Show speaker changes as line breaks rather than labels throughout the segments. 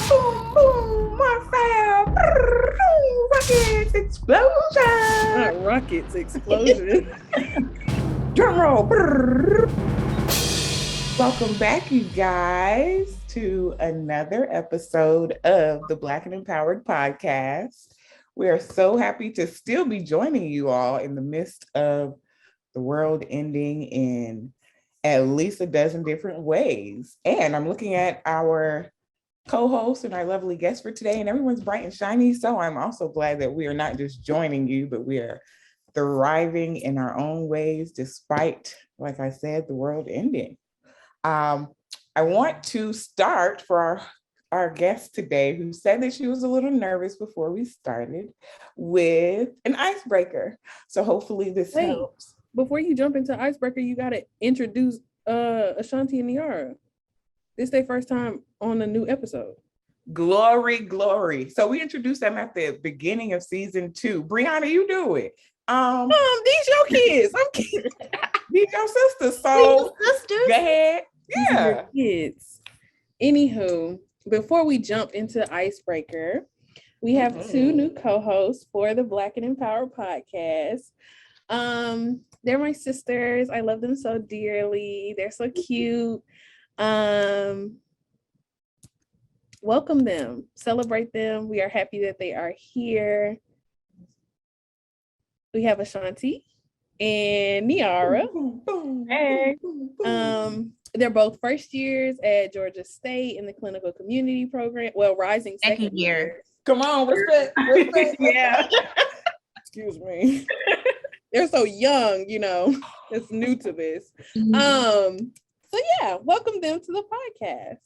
Boom, boom, more fire. Rockets, explosion.
Not rockets, explosion.
Drum roll. Welcome back, you guys, to another episode of the Black and Empowered podcast. We are so happy to still be joining you all in the midst of the world ending in at least a dozen different ways. And I'm looking at our co-host and our lovely guest for today, and everyone's bright and shiny. So I'm also glad that we are not just joining you, but we are thriving in our own ways, despite, like I said, the world ending. I want to start for our guest today, who said that she was a little nervous before we started, with an icebreaker. So hopefully this helps.
Before you jump into icebreaker, you got to introduce Ashanti and Niara. This is their first time on a new episode.
Glory, glory. So we introduced them at the beginning of season 2. Brianna, you do it.
These your kids. I'm kidding.
These your sisters. So go ahead. Yeah.
Kids. Anywho, before we jump into icebreaker, we have 2 new co-hosts for the Black and Empowered podcast. They're my sisters. I love them so dearly. They're so cute. Welcome them, celebrate them. We are happy that they are here. We have Ashanti and Niara.
Hey.
They're both first years at Georgia State in the clinical community program. Well, rising second year.
Come on, respect.
Yeah. Excuse me. They're so young, it's new to this. So yeah, welcome them to the podcast.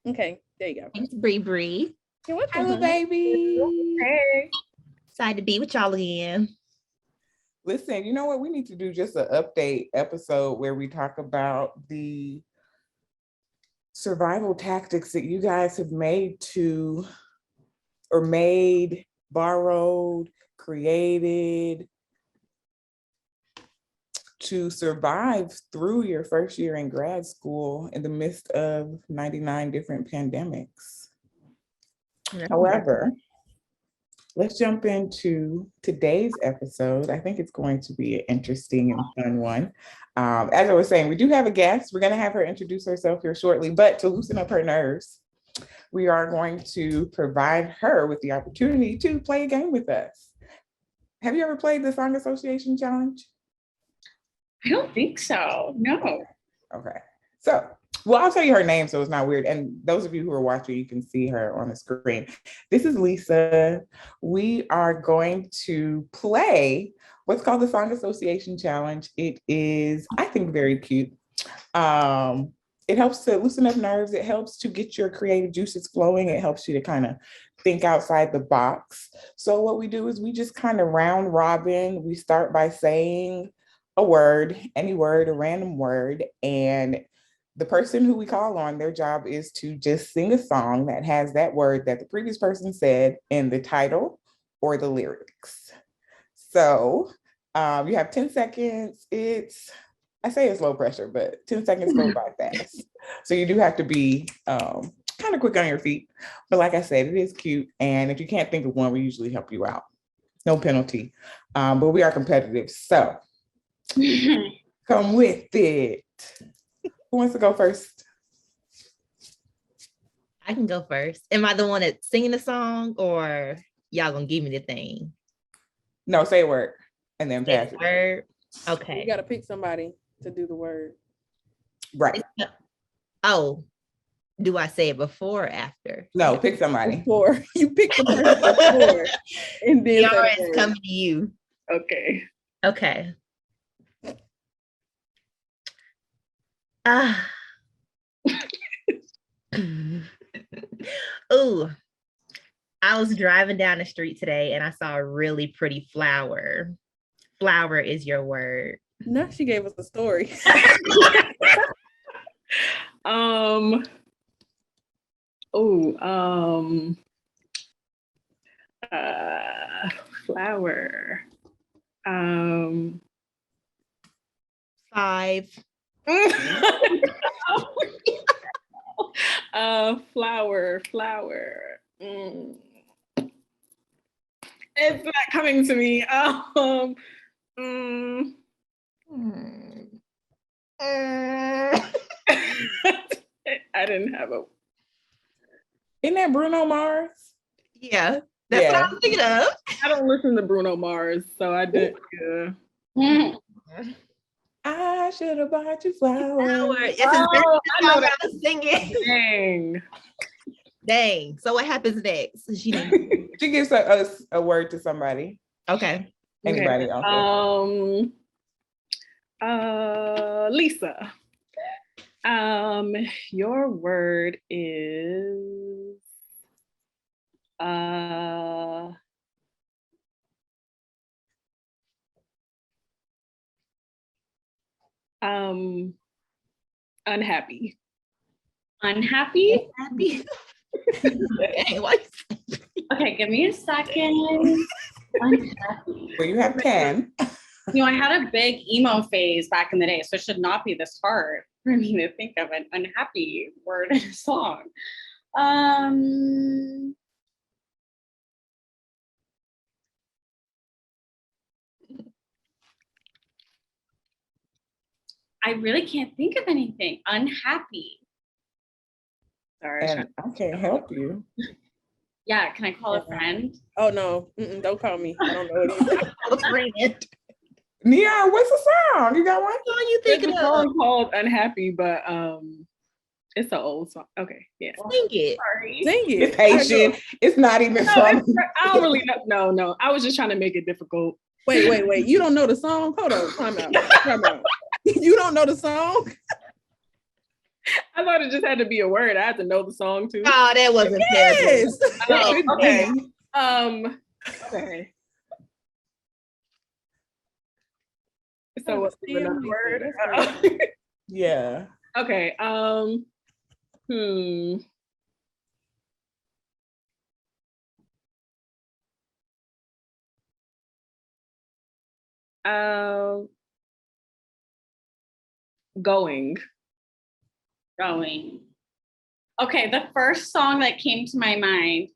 Okay, there you go.
Thanks, Bree.
You're welcome.
Hello, baby.
Hey. Excited to be with y'all again.
Listen, you know what? We need to do just an update episode where we talk about the survival tactics that you guys have borrowed, created to survive through your first year in grad school in the midst of 99 different pandemics. However, let's jump into today's episode. I think it's going to be an interesting and fun one. As I was saying, we do have a guest. We're going to have her introduce herself here shortly, but to loosen up her nerves, we are going to provide her with the opportunity to play a game with us. Have you ever played the Song Association Challenge?
I don't think so. No.
Okay. So, well, I'll tell you her name so it's not weird. And those of you who are watching, you can see her on the screen. This is Lisa. We are going to play what's called the Song Association Challenge. It is, I think, very cute. It helps to loosen up nerves. It helps to get your creative juices flowing. It helps you to kind of think outside the box. So what we do is we just kind of round robin. We start by saying a word, any word, a random word, and the person who we call on, their job is to just sing a song that has that word that the previous person said in the title or the lyrics. So you have 10 seconds. I say it's low pressure, but 10 seconds go by fast. So you do have to be kind of quick on your feet. But like I said, it is cute. And if you can't think of one, we usually help you out. No penalty. But we are competitive. So come with it. Who wants to go first?
I can go first. Am I the one that's singing the song, or y'all gonna give me the thing?
No, say a word and then pass it.
Word. Okay.
You gotta pick somebody to do the word.
Right.
Oh, do I say it before or after?
No, pick somebody.
Before. You pick the person before. And then
It's coming to you.
Okay.
Okay. Oh, I was driving down the street today and I saw a really pretty flower. Flower is your word.
Now she gave us a story.
Flower.
5.
Flower. It's not coming to me. I didn't have a.
Isn't that Bruno Mars?
Yeah, that's what I was thinking of.
I don't listen to Bruno Mars, so I didn't.
I should have bought you flowers.
It's exactly the
I know
song
that.
I was singing.
Dang.
So what happens next? She
gives us a word to somebody.
Okay.
Anybody else?
Lisa. Your word is unhappy.
Unhappy? Dang, why?
Okay, give me a second. Unhappy.
Well, you have 10.
You know, I had a big emo phase back in the day, so it should not be this hard for me to think of an unhappy word in a song. I really can't think of anything. Unhappy. Sorry.
And I can't help you.
Yeah, can I call a friend?
Oh no, don't call me. I don't know it either.
Neon, what's the song? You got one?
What are you
There's
thinking
a
of?
song called Unhappy, but it's an old song. Okay, yeah.
Sing it.
Sorry.
Sing it.
It's Haitian. It's not even
No,
from.
I don't really know. No. I was just trying to make it difficult.
Wait. You don't know the song? Hold on. Time out. You don't know the song?
I thought it just had to be a word. I had to know the song too.
Oh, that wasn't fair.
Yes.
Oh, okay. Okay. So what's the next word?
Yeah.
Okay. Going.
Okay, the first song that came to my mind,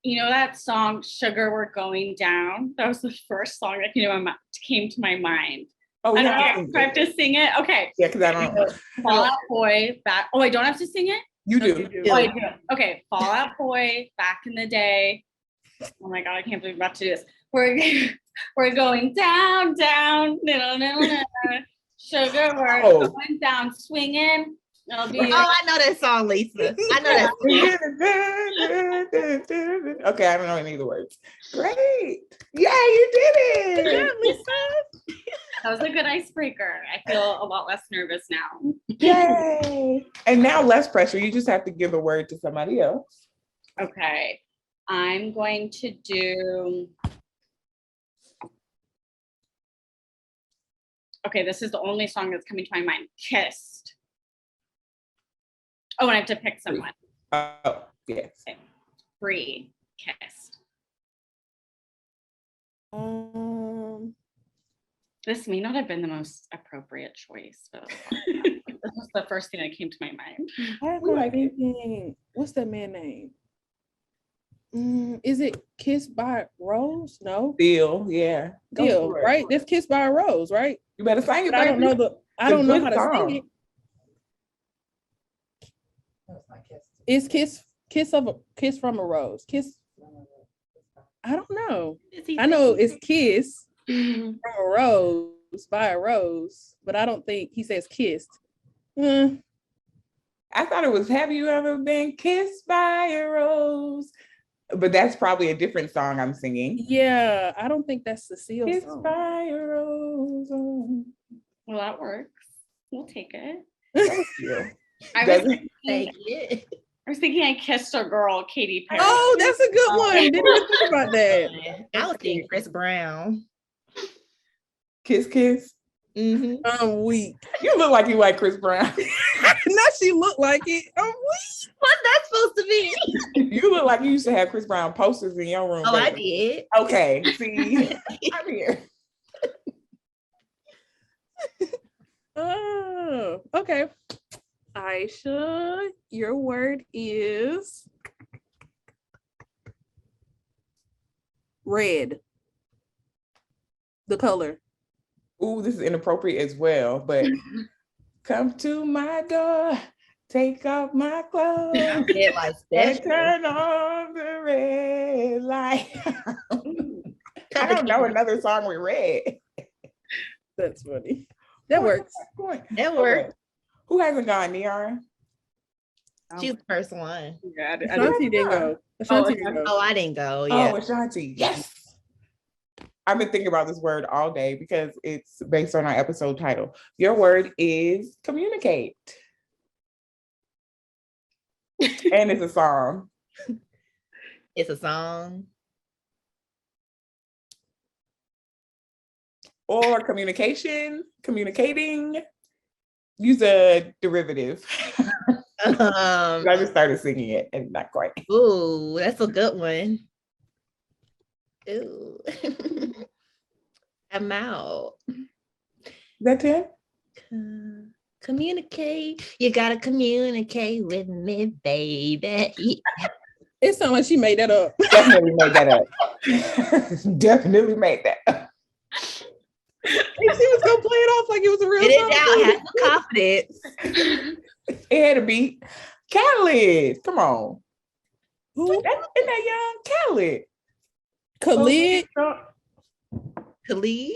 you know that song "Sugar We're Going Down"? That was the first song that came to my mind.
Oh,
I
we
don't
have
know.
to
Do I have to sing it? Okay.
Yeah, because I don't know.
Fall Out Boy back. Oh, I don't have to sing it?
You do.
Oh, I do. Okay. Fall Out Boy back in the day. Oh my God, I can't believe I'm about to do this. We're going down, down, sugar, we're going down, swinging. It'll be.
Oh, I know that song, Lisa. I know that song.
Okay, I don't know any of the words. Great. Yeah, you did it.
That was a good icebreaker. I feel a lot less nervous now.
Yay. And now less pressure. You just have to give a word to somebody else.
Okay. I'm going to do. Okay, this is the only song that's coming to my mind. Kissed. Oh, and I have to pick someone.
Oh, yes.
Okay. Free. Kissed. This may not have been the most appropriate choice, but this was the first thing that came to my mind.
I'm thinking, what's that man name? Is it Kissed by a Rose? No.
Deal, yeah.
Deal, right? That's Kissed by a Rose, right?
You better sing it.
But I don't know I don't know how to sing it. It's kiss from a rose. Kiss. I don't know. I know it's kiss from a rose by a rose, but I don't think he says kissed.
I thought it was "Have You Ever Been Kissed by a Rose?" But that's probably a different song I'm singing.
Yeah, I don't think that's Cecile's
Kissed
song.
by a rose.
Well, that works. We'll take it.
Thank you.
I was thinking I kissed a girl, Katy Perry.
Oh, that's a good one. Didn't even think about that.
I was thinking Chris Brown.
Kiss, kiss.
I'm weak.
You look like you like Chris Brown.
Not she looked like it. I'm weak.
What's that supposed to be?
You look like you used to have Chris Brown posters in your room.
Oh,
baby.
I did.
Okay, see, I'm here.
Oh, okay. Aisha, your word is red. The color.
Ooh, this is inappropriate as well, but come to my door, take off my clothes,
Red light
and
special.
turn on the red light. I don't know another song with red.
That's funny. That works.
That worked.
Who hasn't gone, Niara?
She's the first one.
Yeah, I
Ashanti didn't go. Ashanti didn't go.
Oh, I didn't go. Yeah.
Oh, Ashanti. Yes. I've been thinking about this word all day because it's based on our episode title. Your word is communicate. And it's a song.
It's a song.
Or communication, communicating. Use a derivative. I just started singing it and not quite.
Ooh, that's a good one. Ooh. I'm out.
Is that 10?
Communicate. You gotta communicate with me, baby.
It sounds like she made that up.
Definitely made that up. Definitely made that up.
She was gonna play it off like it was a real
Get it
song.
down, have some confidence.
It had to be Khaled. Come on.
Who?
Isn't that young? Khaled.
Khalid?
Khalid?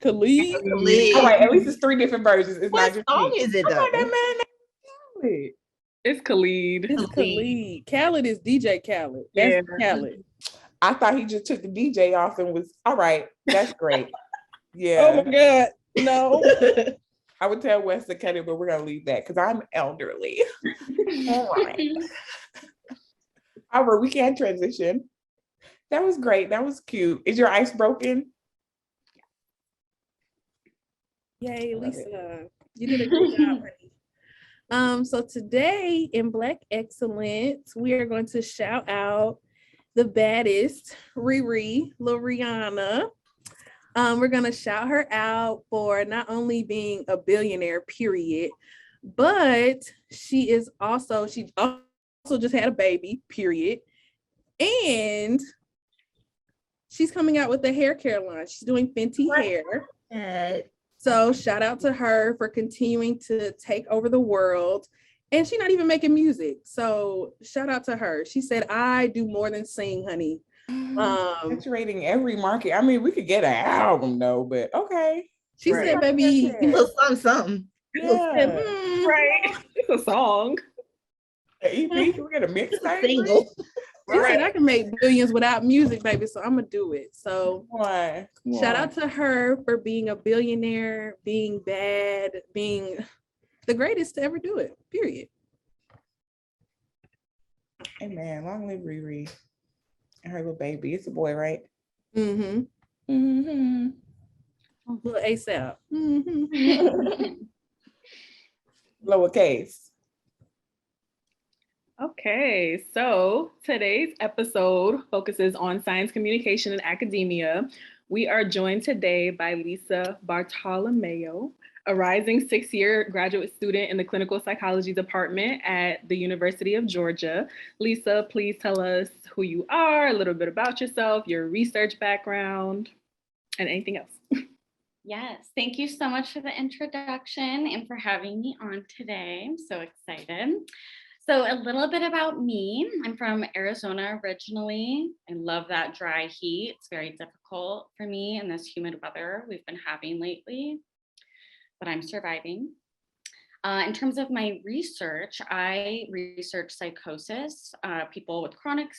Khalid?
Khalid.
All right, at least it's 3 different versions. It's
What
not just
song
me.
is it
I
though?
thought that man named Khaled.
It's Khalid.
It's Khalid. Khaled is DJ Khaled. That's
Yeah.
Khaled.
I thought he just took the DJ off and was all right. That's great.
Oh
Yeah,
my God. No.
I would tell Wes to cut it, but we're gonna leave that because I'm elderly. All right. However, we can transition. That was great. That was cute. Is your ice broken?
Yay,
Love
Lisa. You did a good job, honey. So today in Black Excellence, we are going to shout out the baddest, Riri, Lil Rihanna. We're gonna shout her out for not only being a billionaire, period, but she also just had a baby, period. And she's coming out with a hair care line. She's doing Fenty hair. So shout out to her for continuing to take over the world. And she's not even making music. So shout out to her. She said, I do more than sing, honey.
Saturating every market. I mean, we could get an album though, but okay.
She said, baby,
Something.
Yeah.
Right. It's a song.
An EP, can we get a mixtape?
Single.
she said I can make billions without music, baby. So I'm gonna do it. So
Come
shout
on.
out to her for being a billionaire, being bad, being the greatest to ever do it, period.
Hey man, long live Riri and her little baby. It's a boy, right?
Mm-hmm.
Mm-hmm.
Little ASAP. Mm-hmm.
Lowercase.
Okay, so today's episode focuses on science communication and academia. We are joined today by Lisa Bartolomeo, a rising 6-year graduate student in the clinical psychology department at the University of Georgia. Lisa, please tell us who you are, a little bit about yourself, your research background, and anything else.
Yes, thank you so much for the introduction and for having me on today. I'm so excited. So a little bit about me. I'm from Arizona originally. I love that dry heat. It's very difficult for me in this humid weather we've been having lately, but I'm surviving. In terms of my research, I research psychosis, people with chronic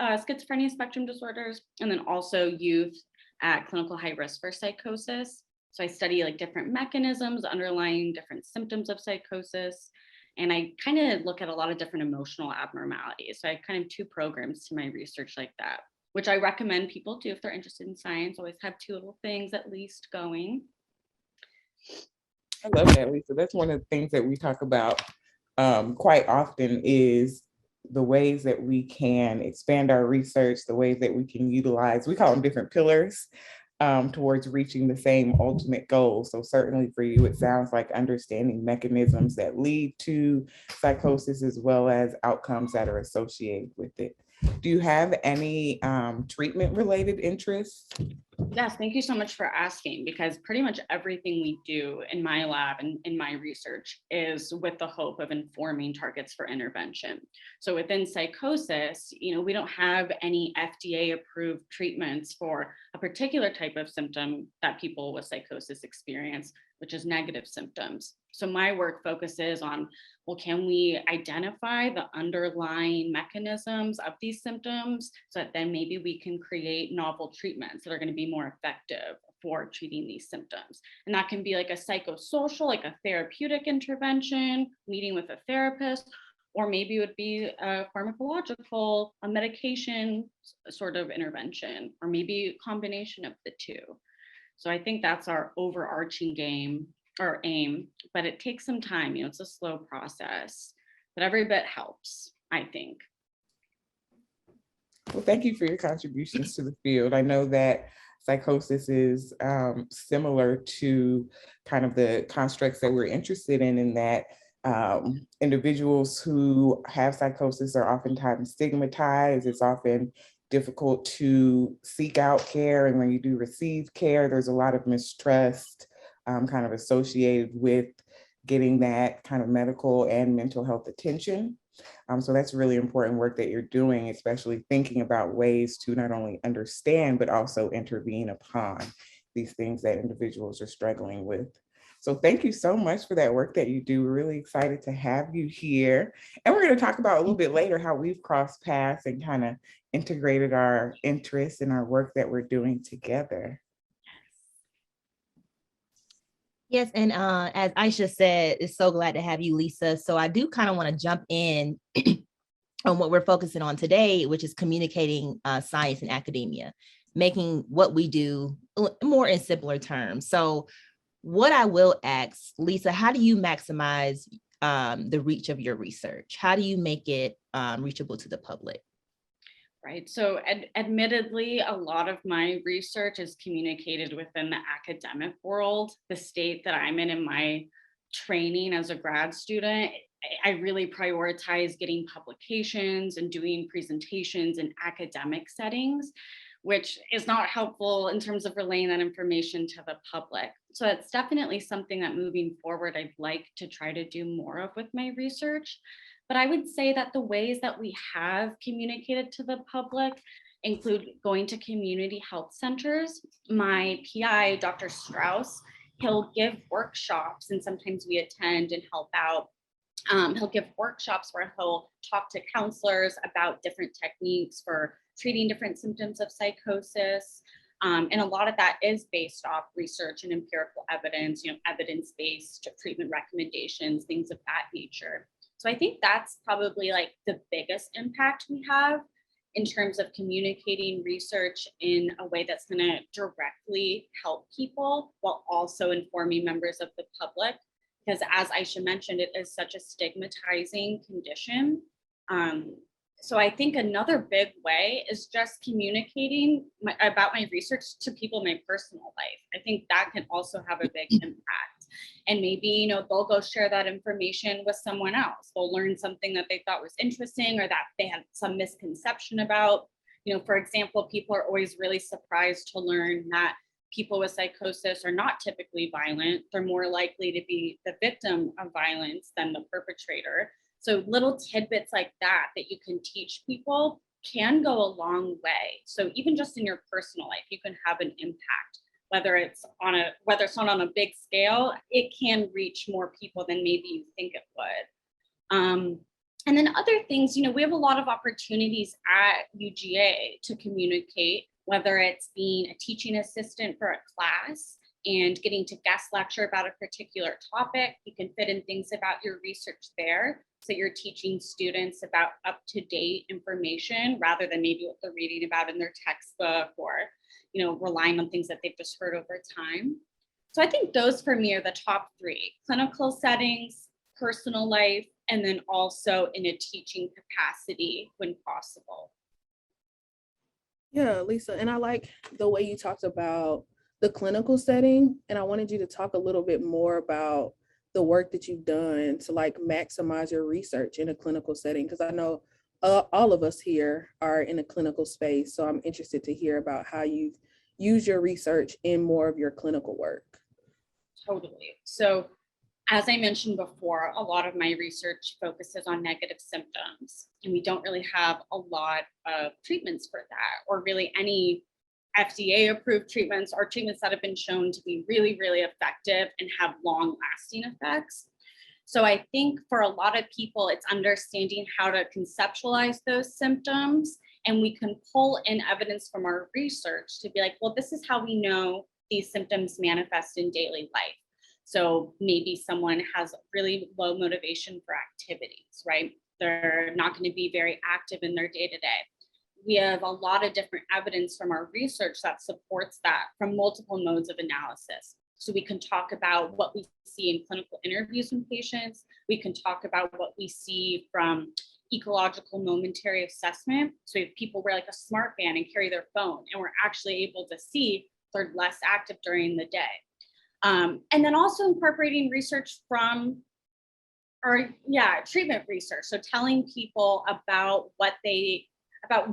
schizophrenia spectrum disorders, and then also youth at clinical high risk for psychosis. So I study like different mechanisms underlying different symptoms of psychosis. And I kind of look at a lot of different emotional abnormalities. So I kind of 2 programs to my research like that, which I recommend people do if they're interested in science. Always have 2 little things at least going.
I love that, Lisa. That's one of the things that we talk about quite often is the ways that we can expand our research, the ways that we can utilize, we call them different pillars towards reaching the same ultimate goal. So certainly for you, it sounds like understanding mechanisms that lead to psychosis as well as outcomes that are associated with it. Do you have any treatment related interests?
Yes, thank you so much for asking, because pretty much everything we do in my lab and in my research is with the hope of informing targets for intervention. So within psychosis, we don't have any FDA approved treatments for a particular type of symptom that people with psychosis experience, which is negative symptoms. So my work focuses on, well, can we identify the underlying mechanisms of these symptoms so that then maybe we can create novel treatments that are going to be more effective for treating these symptoms. And that can be like a psychosocial, like a therapeutic intervention, meeting with a therapist, or maybe it would be a pharmacological, a medication sort of intervention, or maybe a combination of the two. So I think that's our overarching aim, but it takes some time. It's a slow process, but every bit helps, I think.
Well, thank you for your contributions to the field. I know that psychosis is similar to kind of the constructs that we're interested in that individuals who have psychosis are oftentimes stigmatized. It's often difficult to seek out care. And when you do receive care, there's a lot of mistrust kind of associated with getting that kind of medical and mental health attention. So that's really important work that you're doing, especially thinking about ways to not only understand, but also intervene upon these things that individuals are struggling with. So thank you so much for that work that you do. We're really excited to have you here. And we're going to talk about a little bit later how we've crossed paths and kind of integrated our interests and our work that we're doing together.
Yes, and as Aisha said, it's so glad to have you, Lisa. So I do kind of want to jump in on what we're focusing on today, which is communicating science and academia, making what we do more in simpler terms. So what I will ask, Lisa, how do you maximize the reach of your research? How do you make it reachable to the public?
Right. So admittedly, a lot of my research is communicated within the academic world. The state that I'm in my training as a grad student, I really prioritize getting publications and doing presentations in academic settings, which is not helpful in terms of relaying that information to the public. So it's definitely something that moving forward, I'd like to try to do more of with my research. But I would say that the ways that we have communicated to the public include going to community health centers. My PI, Dr. Strauss, he'll give workshops, and sometimes we attend and help out. He'll give workshops where he'll talk to counselors about different techniques for treating different symptoms of psychosis. And a lot of that is based off research and empirical evidence, evidence-based treatment recommendations, things of that nature. So I think that's probably like the biggest impact we have in terms of communicating research in a way that's going to directly help people while also informing members of the public. Because as Aisha mentioned, it is such a stigmatizing condition. So I think another big way is just communicating about my research to people in my personal life. I think that can also have a big impact. And maybe, they'll go share that information with someone else. They'll learn something that they thought was interesting or that they had some misconception about. For example, people are always really surprised to learn that people with psychosis are not typically violent. They're more likely to be the victim of violence than the perpetrator. So little tidbits like that you can teach people can go a long way. So even just in your personal life, you can have an impact. Whether it's not on a big scale, it can reach more people than maybe you think it would. And then other things, we have a lot of opportunities at UGA to communicate, whether it's being a teaching assistant for a class and getting to guest lecture about a particular topic. You can fit in things about your research there. So you're teaching students about up-to-date information rather than maybe what they're reading about in their textbook or, relying on things that they've just heard over time. So I think those for me are the top three: clinical settings, personal life, and then also in a teaching capacity when possible.
Yeah, Lisa, and I like the way you talked about the clinical setting, and I wanted you to talk a little bit more about the work that you've done to like maximize your research in a clinical setting, because I know all of us here are in a clinical space, so I'm interested to hear about how you've used your research in more of your clinical work.
Totally. So as I mentioned before, a lot of my research focuses on negative symptoms, and we don't really have a lot of treatments for that, or really any FDA approved treatments or treatments that have been shown to be really, really effective and have long lasting effects. So I think for a lot of people, it's understanding how to conceptualize those symptoms, and we can pull in evidence from our research to be like, well, this is how we know these symptoms manifest in daily life. So maybe someone has really low motivation for activities, right? They're not going to be very active in their day-to-day. We have a lot of different evidence from our research that supports that from multiple modes of analysis. So we can talk about what we see in clinical interviews with patients. We can talk about what we see from ecological momentary assessment. So if people wear like a smartband and carry their phone, and we're actually able to see they're less active during the day. And then also incorporating research from, treatment research. So telling people about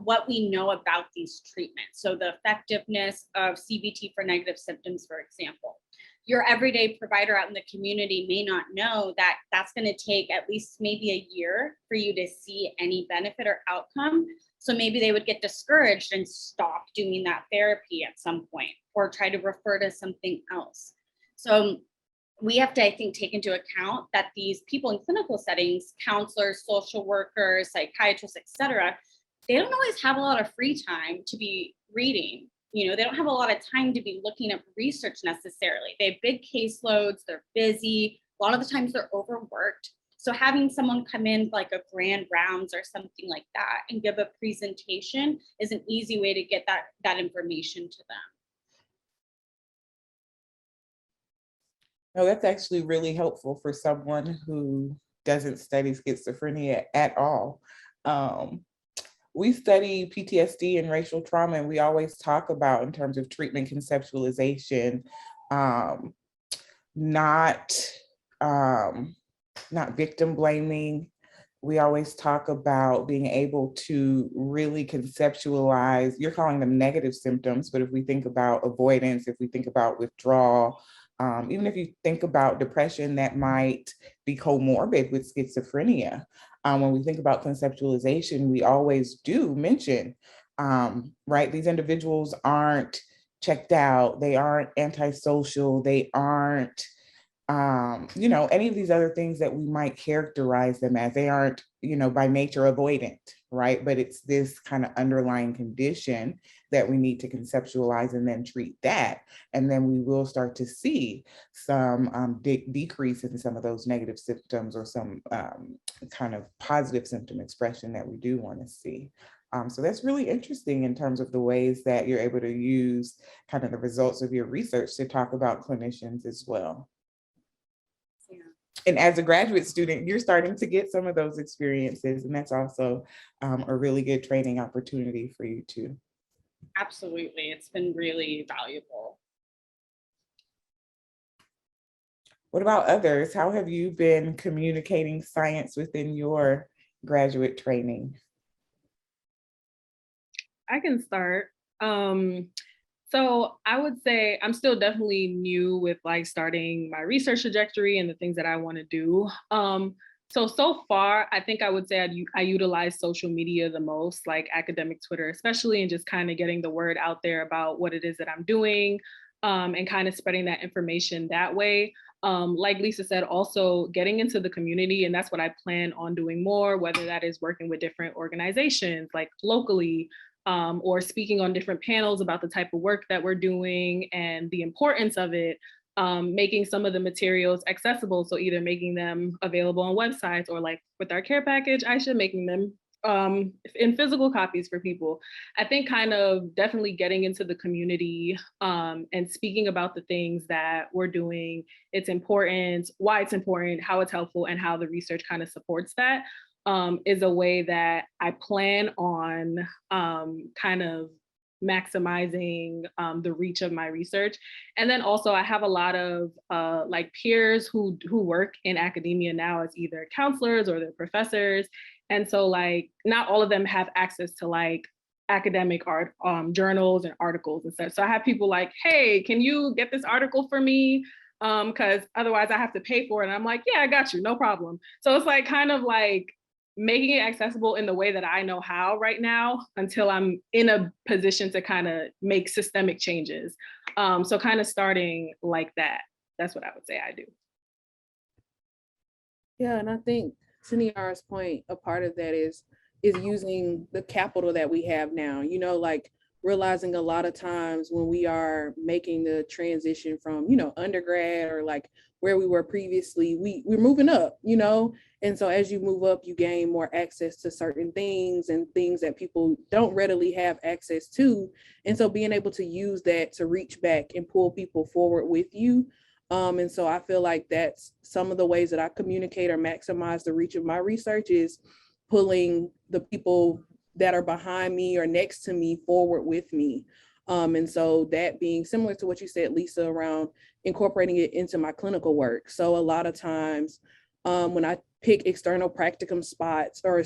what we know about these treatments. So the effectiveness of CBT for negative symptoms, for example. Your everyday provider out in the community may not know that that's going to take at least maybe a year for you to see any benefit or outcome. So maybe they would get discouraged and stop doing that therapy at some point, or try to refer to something else. So we have to, I think, take into account that these people in clinical settings, counselors, social workers, psychiatrists, et cetera, they don't always have a lot of free time to be reading. They don't have a lot of time to be looking at research necessarily. They have big caseloads, they're busy. A lot of the times they're overworked. So having someone come in like a grand rounds or something like that and give a presentation is an easy way to get that information to them.
No, that's actually really helpful for someone who doesn't study schizophrenia at all. We study PTSD and racial trauma, and we always talk about, in terms of treatment conceptualization, not victim blaming. We always talk about being able to really conceptualize, you're calling them negative symptoms, but if we think about avoidance, if we think about withdrawal, even if you think about depression that might be comorbid with schizophrenia, when we think about conceptualization, we always do mention, right, these individuals aren't checked out, they aren't antisocial, they aren't, any of these other things that we might characterize them as. They aren't, by nature avoidant, right? But it's this kind of underlying condition that we need to conceptualize and then treat that. And then we will start to see some decrease in some of those negative symptoms, or some kind of positive symptom expression that we do want to see. So that's really interesting in terms of the ways that you're able to use kind of the results of your research to talk about clinicians as well. And as a graduate student, you're starting to get some of those experiences, and that's also a really good training opportunity for you too.
Absolutely, it's been really valuable.
What about others? How have you been communicating science within your graduate training?
I can start. So I would say I'm still definitely new with starting my research trajectory and the things that I want to do. So far, I think I would say I utilize social media the most, like academic Twitter, especially, and just kind of getting the word out there about what it is that I'm doing, and kind of spreading that information that way. Like Lisa said, also getting into the community, and that's what I plan on doing more, whether that is working with different organizations like locally, or speaking on different panels about the type of work that we're doing and the importance of it, making some of the materials accessible. So either making them available on websites, or like with our care package, Aisha, making them in physical copies for people. I think kind of definitely getting into the community, and speaking about the things that we're doing, its importance, why it's important, how it's helpful, and how the research kind of supports that. Is a way that I plan on kind of maximizing the reach of my research. And then also I have a lot of like peers who work in academia now as either counselors or they're professors. And so like not all of them have access to like academic art journals and articles and stuff. So I have people like, hey, can you get this article for me? Because otherwise I have to pay for it. And I'm like, yeah, I got you, no problem. So it's like kind of like making it accessible in the way that I know how right now until I'm in a position to kind of make systemic changes. So kind of starting like that. That's what I would say I do.
Yeah, and I think to Niara's point, a part of that is using the capital that we have now, you know, like realizing a lot of times when we are making the transition from, you know, undergrad or like where we were previously, we're moving up, you know, and so as you move up, you gain more access to certain things and things that people don't readily have access to. And so being able to use that to reach back and pull people forward with you. And so I feel like that's some of the ways that I communicate or maximize the reach of my research is pulling the people that are behind me or next to me forward with me. And so that being similar to what you said, Lisa, around incorporating it into my clinical work. So a lot of times when I pick external practicum spots or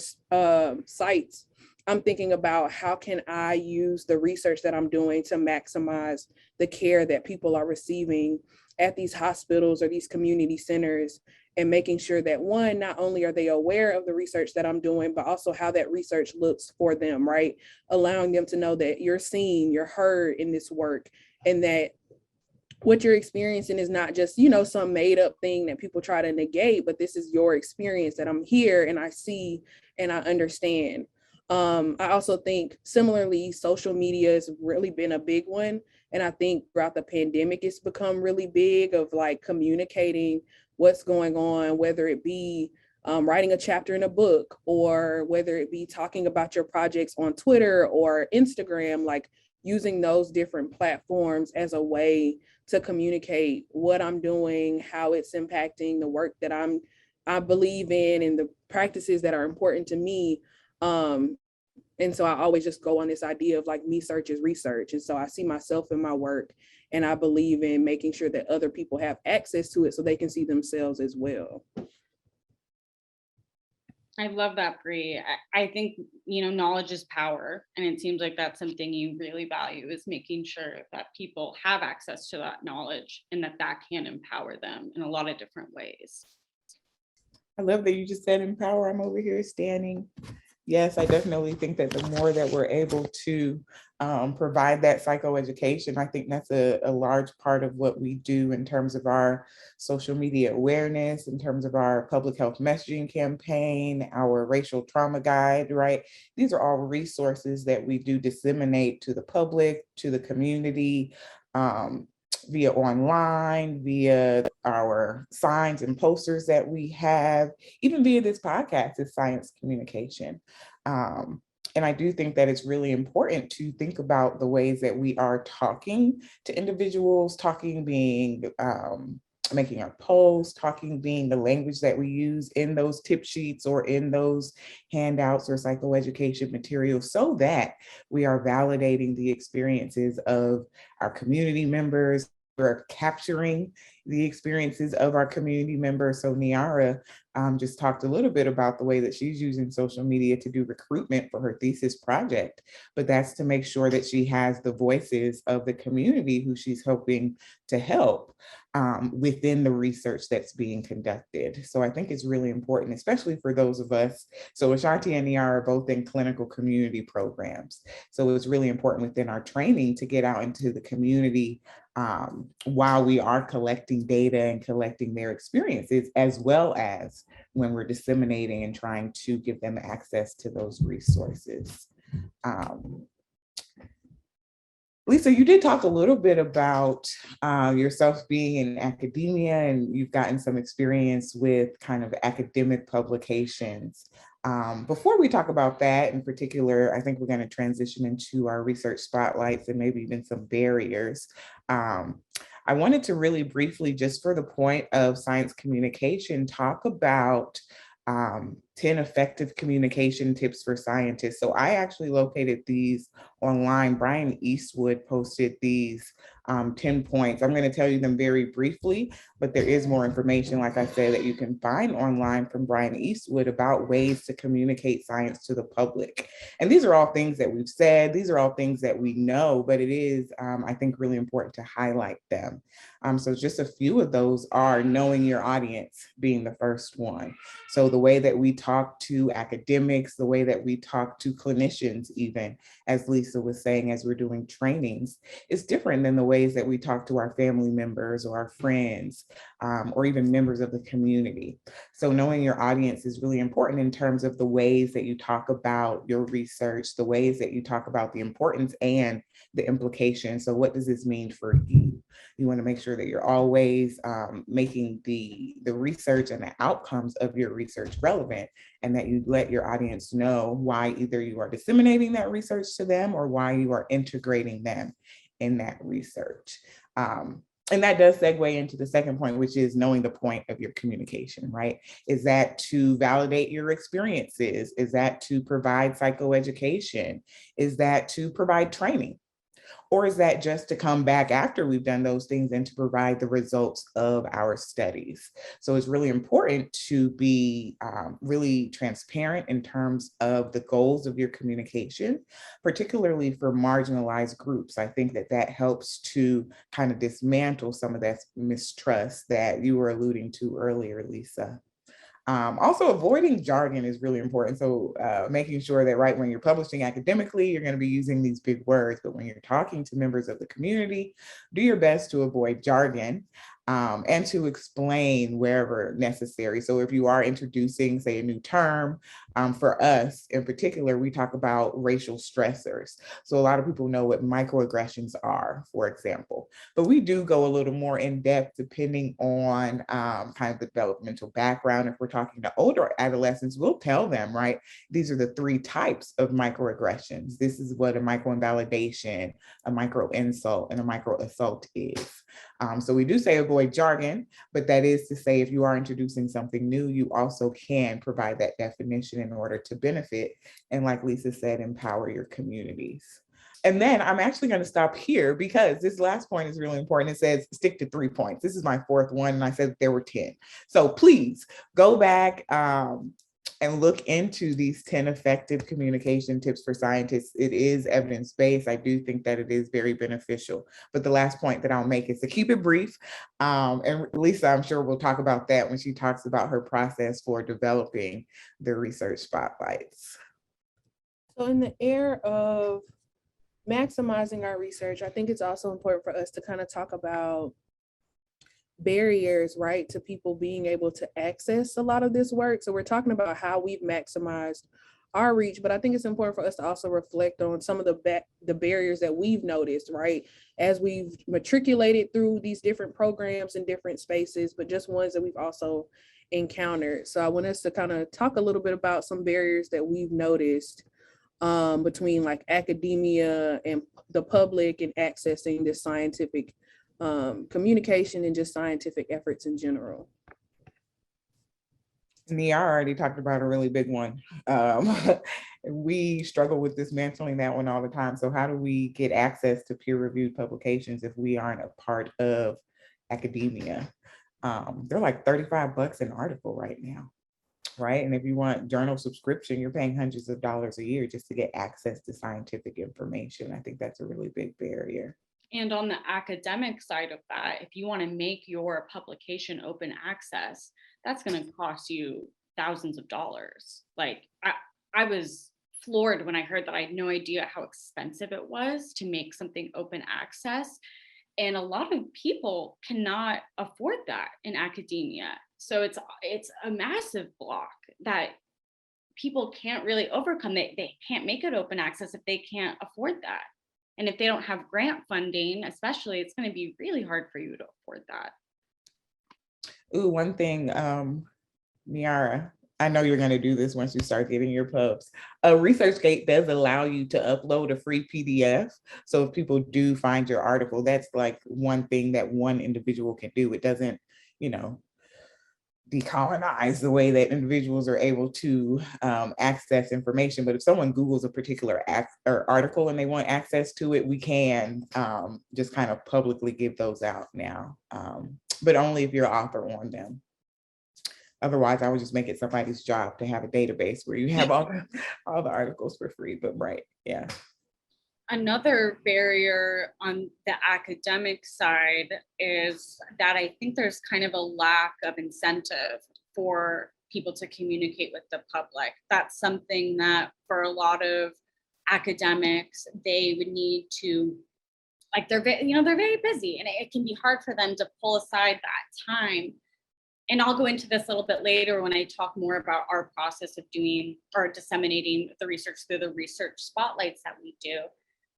sites, I'm thinking about how can I use the research that I'm doing to maximize the care that people are receiving at these hospitals or these community centers, and making sure that one, not only are they aware of the research that I'm doing, but also how that research looks for them, right? Allowing them to know that you're seen, you're heard in this work, and that what you're experiencing is not just, you know, some made up thing that people try to negate, but this is your experience that I'm here and I see and I understand. I also think similarly, social media has really been a big one. And I think throughout the pandemic, it's become really big of like communicating what's going on, whether it be writing a chapter in a book, or whether it be talking about your projects on Twitter or Instagram, like using those different platforms as a way to communicate what I'm doing, how it's impacting the work that I believe in and the practices that are important to me. And so I always just go on this idea of like me search is research. And so I see myself in my work, and I believe in making sure that other people have access to it so they can see themselves as well.
I love that, Bree. I think, you know, knowledge is power. And it seems like that's something you really value, is making sure that people have access to that knowledge and that can empower them in a lot of different ways.
I love that you just said empower. I'm over here standing. Yes, I definitely think that the more that we're able to provide that psychoeducation, I think that's a large part of what we do in terms of our social media awareness, in terms of our public health messaging campaign, our racial trauma guide, right? These are all resources that we do disseminate to the public, to the community, via online, via our signs and posters that we have, even via this podcast is science communication. And I do think that it's really important to think about the ways that we are talking to individuals, talking being making our posts, talking being the language that we use in those tip sheets or in those handouts or psychoeducation materials, so that we are validating the experiences of our community members. We're capturing the experiences of our community members. So Niara just talked a little bit about the way that she's using social media to do recruitment for her thesis project, but that's to make sure that she has the voices of the community who she's hoping to help within the research that's being conducted. So I think it's really important, especially for those of us. So Ashanti and Niara are both in clinical community programs. So it's really important within our training to get out into the community while we are collecting data and collecting their experiences, as well as when we're disseminating and trying to give them access to those resources. Lisa, you did talk a little bit about yourself being in academia, and you've gotten some experience with kind of academic publications. Before we talk about that in particular, I think we're going to transition into our research spotlights and maybe even some barriers. I wanted to really briefly, just for the point of science communication, talk about 10 effective communication tips for scientists. So I actually located these online. Brian Eastwood posted these 10 points. I'm going to tell you them very briefly, but there is more information, like I said, that you can find online from Brian Eastwood about ways to communicate science to the public. And these are all things that we've said. These are all things that we know, but it is, I think, really important to highlight them. So just a few of those are knowing your audience being the first one. So the way that we talk to academics, the way that we talk to clinicians, even, as Lisa was saying, as we're doing trainings, is different than the ways that we talk to our family members or our friends, or even members of the community. So knowing your audience is really important in terms of the ways that you talk about your research, the ways that you talk about the importance and the implications. So what does this mean for you? You want to make sure that you're always making the research and the outcomes of your research relevant, and that you let your audience know why either you are disseminating that research to them or why you are integrating them in that research. And that does segue into the second point, which is knowing the point of your communication, right? Is that to validate your experiences? Is that to provide psychoeducation? Is that to provide training? Or is that just to come back after we've done those things and to provide the results of our studies? So it's really important to be really transparent in terms of the goals of your communication, particularly for marginalized groups. I think that that helps to kind of dismantle some of that mistrust that you were alluding to earlier, Lisa. Also, avoiding jargon is really important. So making sure that right when you're publishing academically, you're going to be using these big words, but when you're talking to members of the community, do your best to avoid jargon. And to explain wherever necessary. So if you are introducing, say, a new term, for us in particular, we talk about racial stressors. So a lot of people know what microaggressions are, for example, but we do go a little more in depth depending on kind of the developmental background. If we're talking to older adolescents, we'll tell them, right, these are the 3 types of microaggressions. This is what a microinvalidation, a microinsult, and a microassault is. So we do say avoid jargon, but that is to say if you are introducing something new, you also can provide that definition in order to benefit and, like Lisa said, empower your communities. And then I'm actually going to stop here because this last point is really important. It says stick to 3 points. This is my 4th one, and I said there were 10. So please go back and look into these 10 effective communication tips for scientists. It is evidence-based. I do think that it is very beneficial. But the last point that I'll make is to keep it brief. And Lisa, I'm sure we'll talk about that when she talks about her process for developing the research spotlights.
So in the era of maximizing our research, I think it's also important for us to kind of talk about barriers, right, to people being able to access a lot of this work. So we're talking about how we've maximized our reach, but I think it's important for us to also reflect on some of the barriers that we've noticed, right, as we've matriculated through these different programs in different spaces, but just ones that we've also encountered. So I want us to kind of talk a little bit about some barriers that we've noticed between like academia and the public and accessing this scientific communication and just scientific efforts in general.
Nia already talked about a really big one. We struggle with dismantling that one all the time. So how do we get access to peer-reviewed publications if we aren't a part of academia? They're like $35 an article right now, right? And if you want journal subscription, you're paying hundreds of dollars a year just to get access to scientific information. I think that's a really big barrier.
And on the academic side of that, if you want to make your publication open access, that's going to cost you thousands of dollars. Like I was floored when I heard that. I had no idea how expensive it was to make something open access. And a lot of people cannot afford that in academia. So it's a massive block that people can't really overcome. They can't make it open access if they can't afford that. And if they don't have grant funding, especially, it's going to be really hard for you to afford that.
Ooh, one thing, Niara, I know you're going to do this once you start getting your pubs. ResearchGate does allow you to upload a free PDF. So if people do find your article, that's like one thing that one individual can do. It doesn't, decolonize the way that individuals are able to access information. But if someone Googles a particular or article and they want access to it, we can just kind of publicly give those out now, but only if you're an author on them. Otherwise, I would just make it somebody's job to have a database where you have all the articles for free. But right, yeah.
Another barrier on the academic side is that I think there's kind of a lack of incentive for people to communicate with the public. That's something that for a lot of academics, they would need to, like, they're very busy, and it can be hard for them to pull aside that time. And I'll go into this a little bit later when I talk more about our process of doing or disseminating the research through the research spotlights that we do.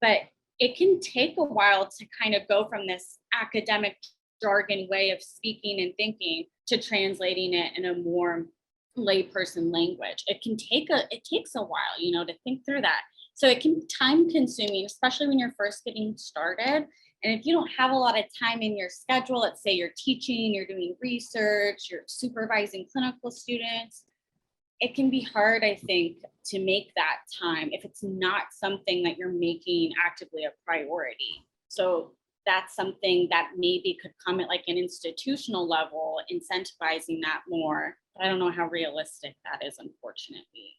But it can take a while to kind of go from this academic jargon way of speaking and thinking to translating it in a more layperson language. It takes a while, to think through that. So it can be time consuming, especially when you're first getting started. And if you don't have a lot of time in your schedule, let's say you're teaching, you're doing research, you're supervising clinical students, it can be hard, I think, to make that time if it's not something that you're making actively a priority. So that's something that maybe could come at like an institutional level, incentivizing that more. But I don't know how realistic that is, unfortunately.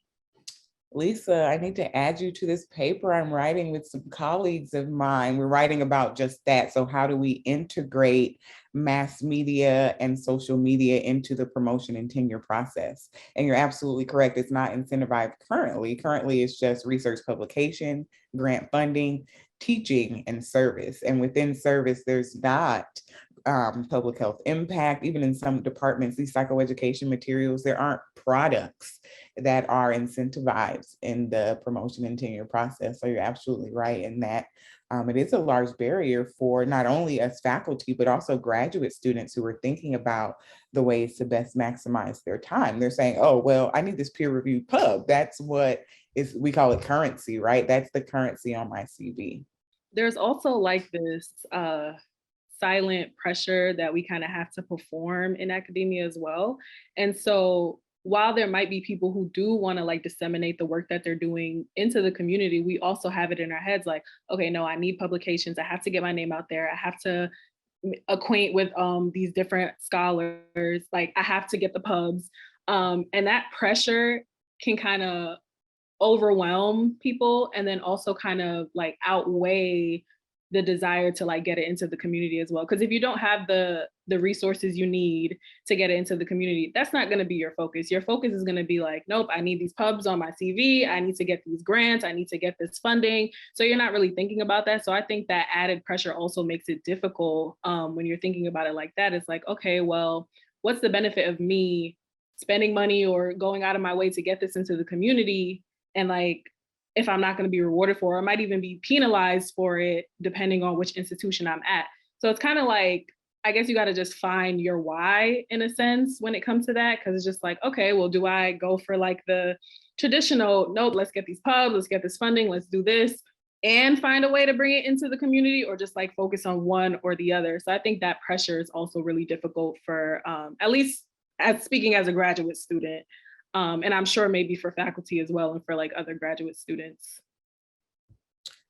Lisa, I need to add you to this paper I'm writing with some colleagues of mine. We're writing about just that. So how do we integrate mass media and social media into the promotion and tenure process? And you're absolutely correct. It's not incentivized currently. Currently, it's just research publication, grant funding, teaching, and service. And within service, there's not public health impact. Even in some departments, these psychoeducation materials, there aren't products that are incentivized in the promotion and tenure process. So you're absolutely right in that it is a large barrier for not only us faculty, but also graduate students who are thinking about the ways to best maximize their time. They're saying, oh, well, I need this peer-reviewed pub. That's what we call it currency, right? That's the currency on my CV.
There's also like this silent pressure that we kind of have to perform in academia as well. And so while there might be people who do want to like disseminate the work that they're doing into the community, we also have it in our heads like, okay, no, I need publications. I have to get my name out there. I have to acquaint with these different scholars. Like I have to get the pubs. And that pressure can kind of overwhelm people and then also kind of like outweigh the desire to like get it into the community as well. Because if you don't have the resources you need to get it into the community, that's not going to be your focus. Your focus is going to be like, nope, I need these pubs on my CV. I need to get these grants. I need to get this funding. So you're not really thinking about that. So I think that added pressure also makes it difficult when you're thinking about it like that. It's like, okay, well, what's the benefit of me spending money or going out of my way to get this into the community? And like, if I'm not going to be rewarded for it, I might even be penalized for it, depending on which institution I'm at. So it's kind of like, I guess you got to just find your why in a sense when it comes to that. Cause it's just like, okay, well, do I go for like the traditional, nope, let's get these pubs, let's get this funding, let's do this and find a way to bring it into the community, or just like focus on one or the other. So I think that pressure is also really difficult for, at least as speaking as a graduate student. And I'm sure maybe for faculty as well and for like other graduate students.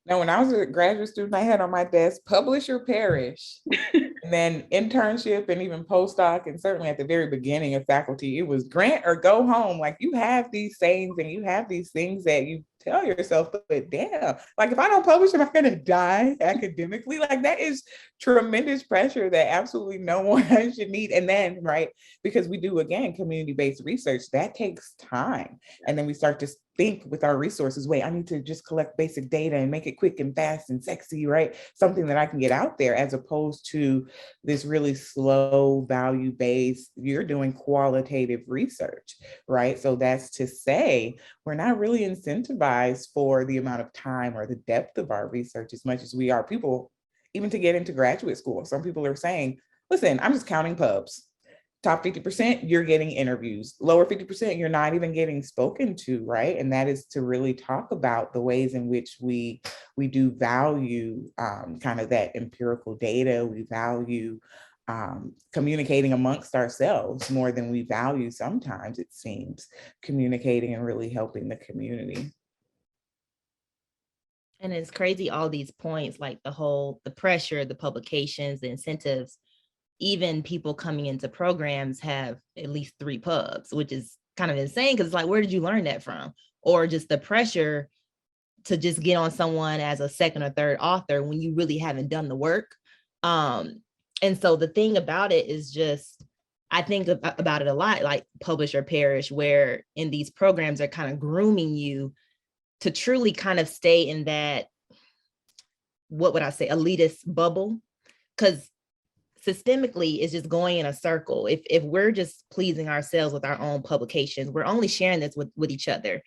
Now, when I was a graduate student, I had on my desk, publish or perish. And then internship and even postdoc, and certainly at the very beginning of faculty, it was grant or go home. Like you have these sayings and you have these things that you tell yourself, but damn, like if I don't publish, am I going to die academically? Like that is tremendous pressure that absolutely no one should need. And then, right, because we do, again, community-based research, that takes time. And then we start to think with our resources, wait, I need to just collect basic data and make it quick and fast and sexy, right? Something that I can get out there, as opposed to this really slow value-based, you're doing qualitative research, right? So that's to say, we're not really incentivized for the amount of time or the depth of our research as much as we are people, even to get into graduate school. Some people are saying, listen, I'm just counting pubs. Top 50%, you're getting interviews. Lower 50%, you're not even getting spoken to, right? And that is to really talk about the ways in which we do value kind of that empirical data. We value communicating amongst ourselves more than we value sometimes, it seems, communicating and really helping the community.
And it's crazy, all these points, like the pressure, the publications, the incentives, even people coming into programs have at least 3 pubs, which is kind of insane because it's like, where did you learn that from? Or just the pressure to just get on someone as a second or third author when you really haven't done the work. And so the thing about it is just, I think about it a lot, like publish or perish, where in these programs are kind of grooming you to truly kind of stay in that, what would I say, elitist bubble, because systemically it's just going in a circle. If we're just pleasing ourselves with our own publications, we're only sharing this with each other.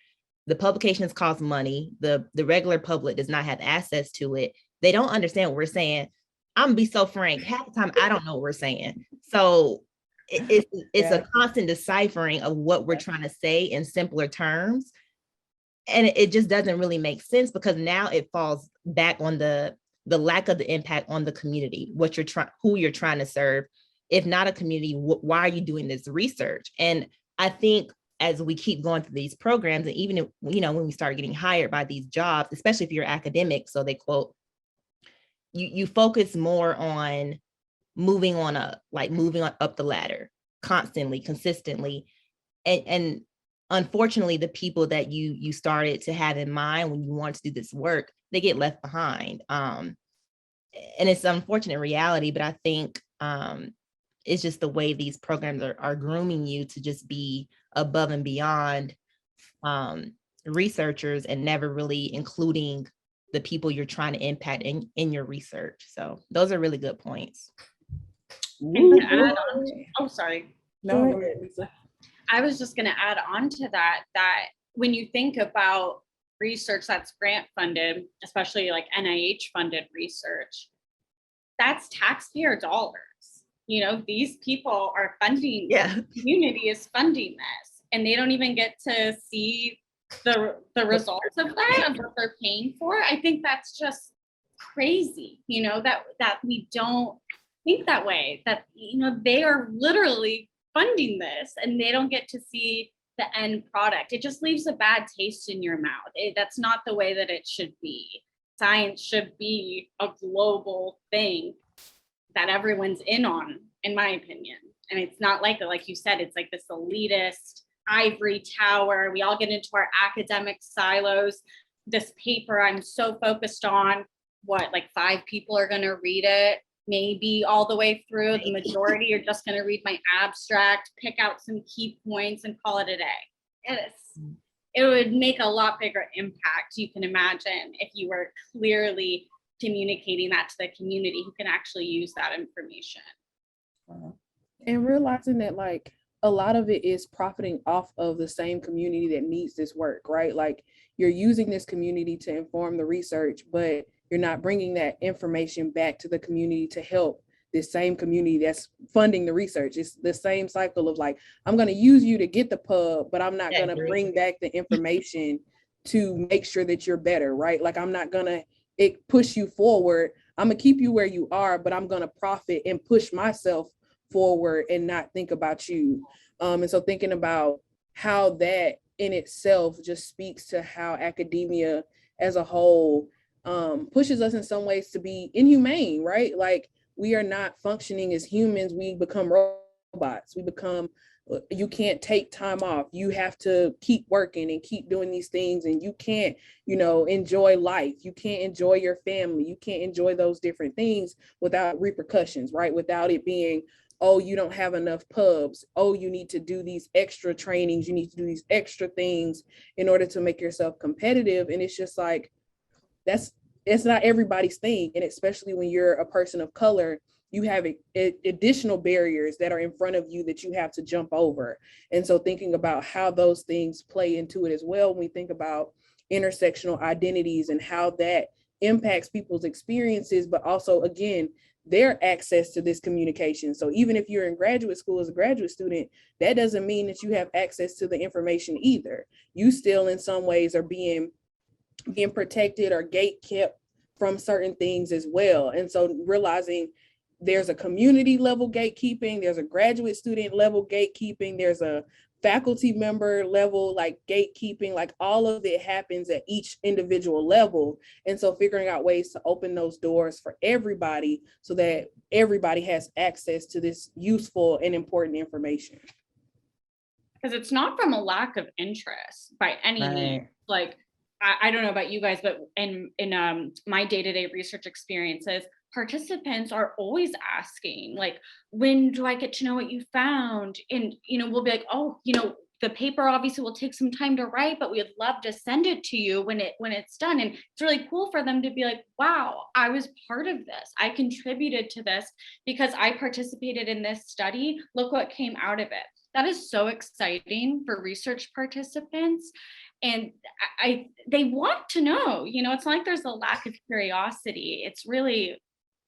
The publications cost money. The regular public does not have access to it. They don't understand what we're saying. I'm gonna be so frank, half the time I don't know what we're saying. So it's a constant deciphering of what we're trying to say in simpler terms. And it just doesn't really make sense, because now it falls back on the lack of the impact on the community, who you're trying to serve. If not a community, why are you doing this research? And I think as we keep going through these programs, and even if, when we start getting hired by these jobs, especially if you're academic, so they quote, you focus more on moving on up the ladder constantly, consistently. And unfortunately, the people that you started to have in mind when you want to do this work, they get left behind. And it's an unfortunate reality, but I think it's just the way these programs are grooming you to just be above and beyond researchers, and never really including the people you're trying to impact in your research. So those are really good points.
Sorry.
No, go ahead, Lisa.
I was just going to add on to that when you think about research that's grant funded, especially like NIH funded research, that's taxpayer dollars. These people are funding, the community is funding this, and they don't even get to see the results of that, of what they're paying for. I think that's just crazy, that we don't think that way, that, they are literally funding this and they don't get to see the end product. It just leaves a bad taste in your mouth. That's not the way that it should be. Science should be a global thing that everyone's in on, in my opinion. And it's not like you said, it's like this elitist ivory tower. We all get into our academic silos. This paper I'm so focused on, like 5 people are going to read it, maybe all the way through. The majority are just going to read my abstract, pick out some key points, and call it a day. It would make a lot bigger impact, you can imagine, if you were clearly communicating that to the community who can actually use that information.
And realizing that, like, a lot of it is profiting off of the same community that needs this work, right? Like, you're using this community to inform the research, but you're not bringing that information back to the community to help this same community that's funding the research. It's the same cycle of like, I'm going to use you to get the pub, but I'm not going to bring back the information to make sure that you're better, right? Like, I'm not going to push you forward. I'm going to keep you where you are, but I'm going to profit and push myself forward and not think about you. And so thinking about how that in itself just speaks to how academia as a whole pushes us in some ways to be inhumane, right? Like, we are not functioning as humans. We become robots. You can't take time off. You have to keep working and keep doing these things. And you can't, enjoy life. You can't enjoy your family. You can't enjoy those different things without repercussions, right? Without it being, oh, you don't have enough pubs. Oh, you need to do these extra trainings. You need to do these extra things in order to make yourself competitive. And it's just like, it's not everybody's thing. And especially when you're a person of color, you have additional barriers that are in front of you that you have to jump over. And so thinking about how those things play into it as well, when we think about intersectional identities and how that impacts people's experiences, but also, again, their access to this communication. So even if you're in graduate school as a graduate student, that doesn't mean that you have access to the information either. You still in some ways are being protected or gate kept from certain things as well. And so realizing there's a community level gatekeeping, there's a graduate student level gatekeeping, there's a faculty member level like gatekeeping, like all of it happens at each individual level. And so figuring out ways to open those doors for everybody so that everybody has access to this useful and important information.
Because it's not from a lack of interest by any means. Like, I don't know about you guys, but in my day-to-day research experiences, participants are always asking, like, when do I get to know what you found? And, we'll be like, oh, the paper obviously will take some time to write, but we'd love to send it to you when it's done. And it's really cool for them to be like, wow, I was part of this. I contributed to this because I participated in this study. Look what came out of it. That is so exciting for research participants. And they want to know, it's not like there's a lack of curiosity. It's really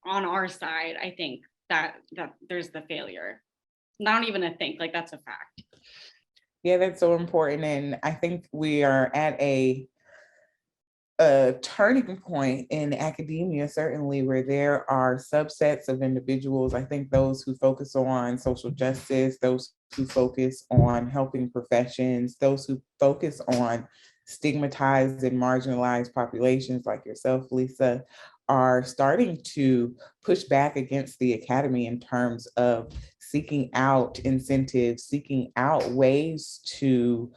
on our side, I think, that there's the failure. Not even a think, like that's a fact.
Yeah, that's so important. And I think we are at a turning point in academia, certainly, where there are subsets of individuals. I think those who focus on social justice, those who focus on helping professions, those who focus on stigmatized and marginalized populations like yourself, Lisa, are starting to push back against the academy in terms of seeking out incentives, seeking out ways to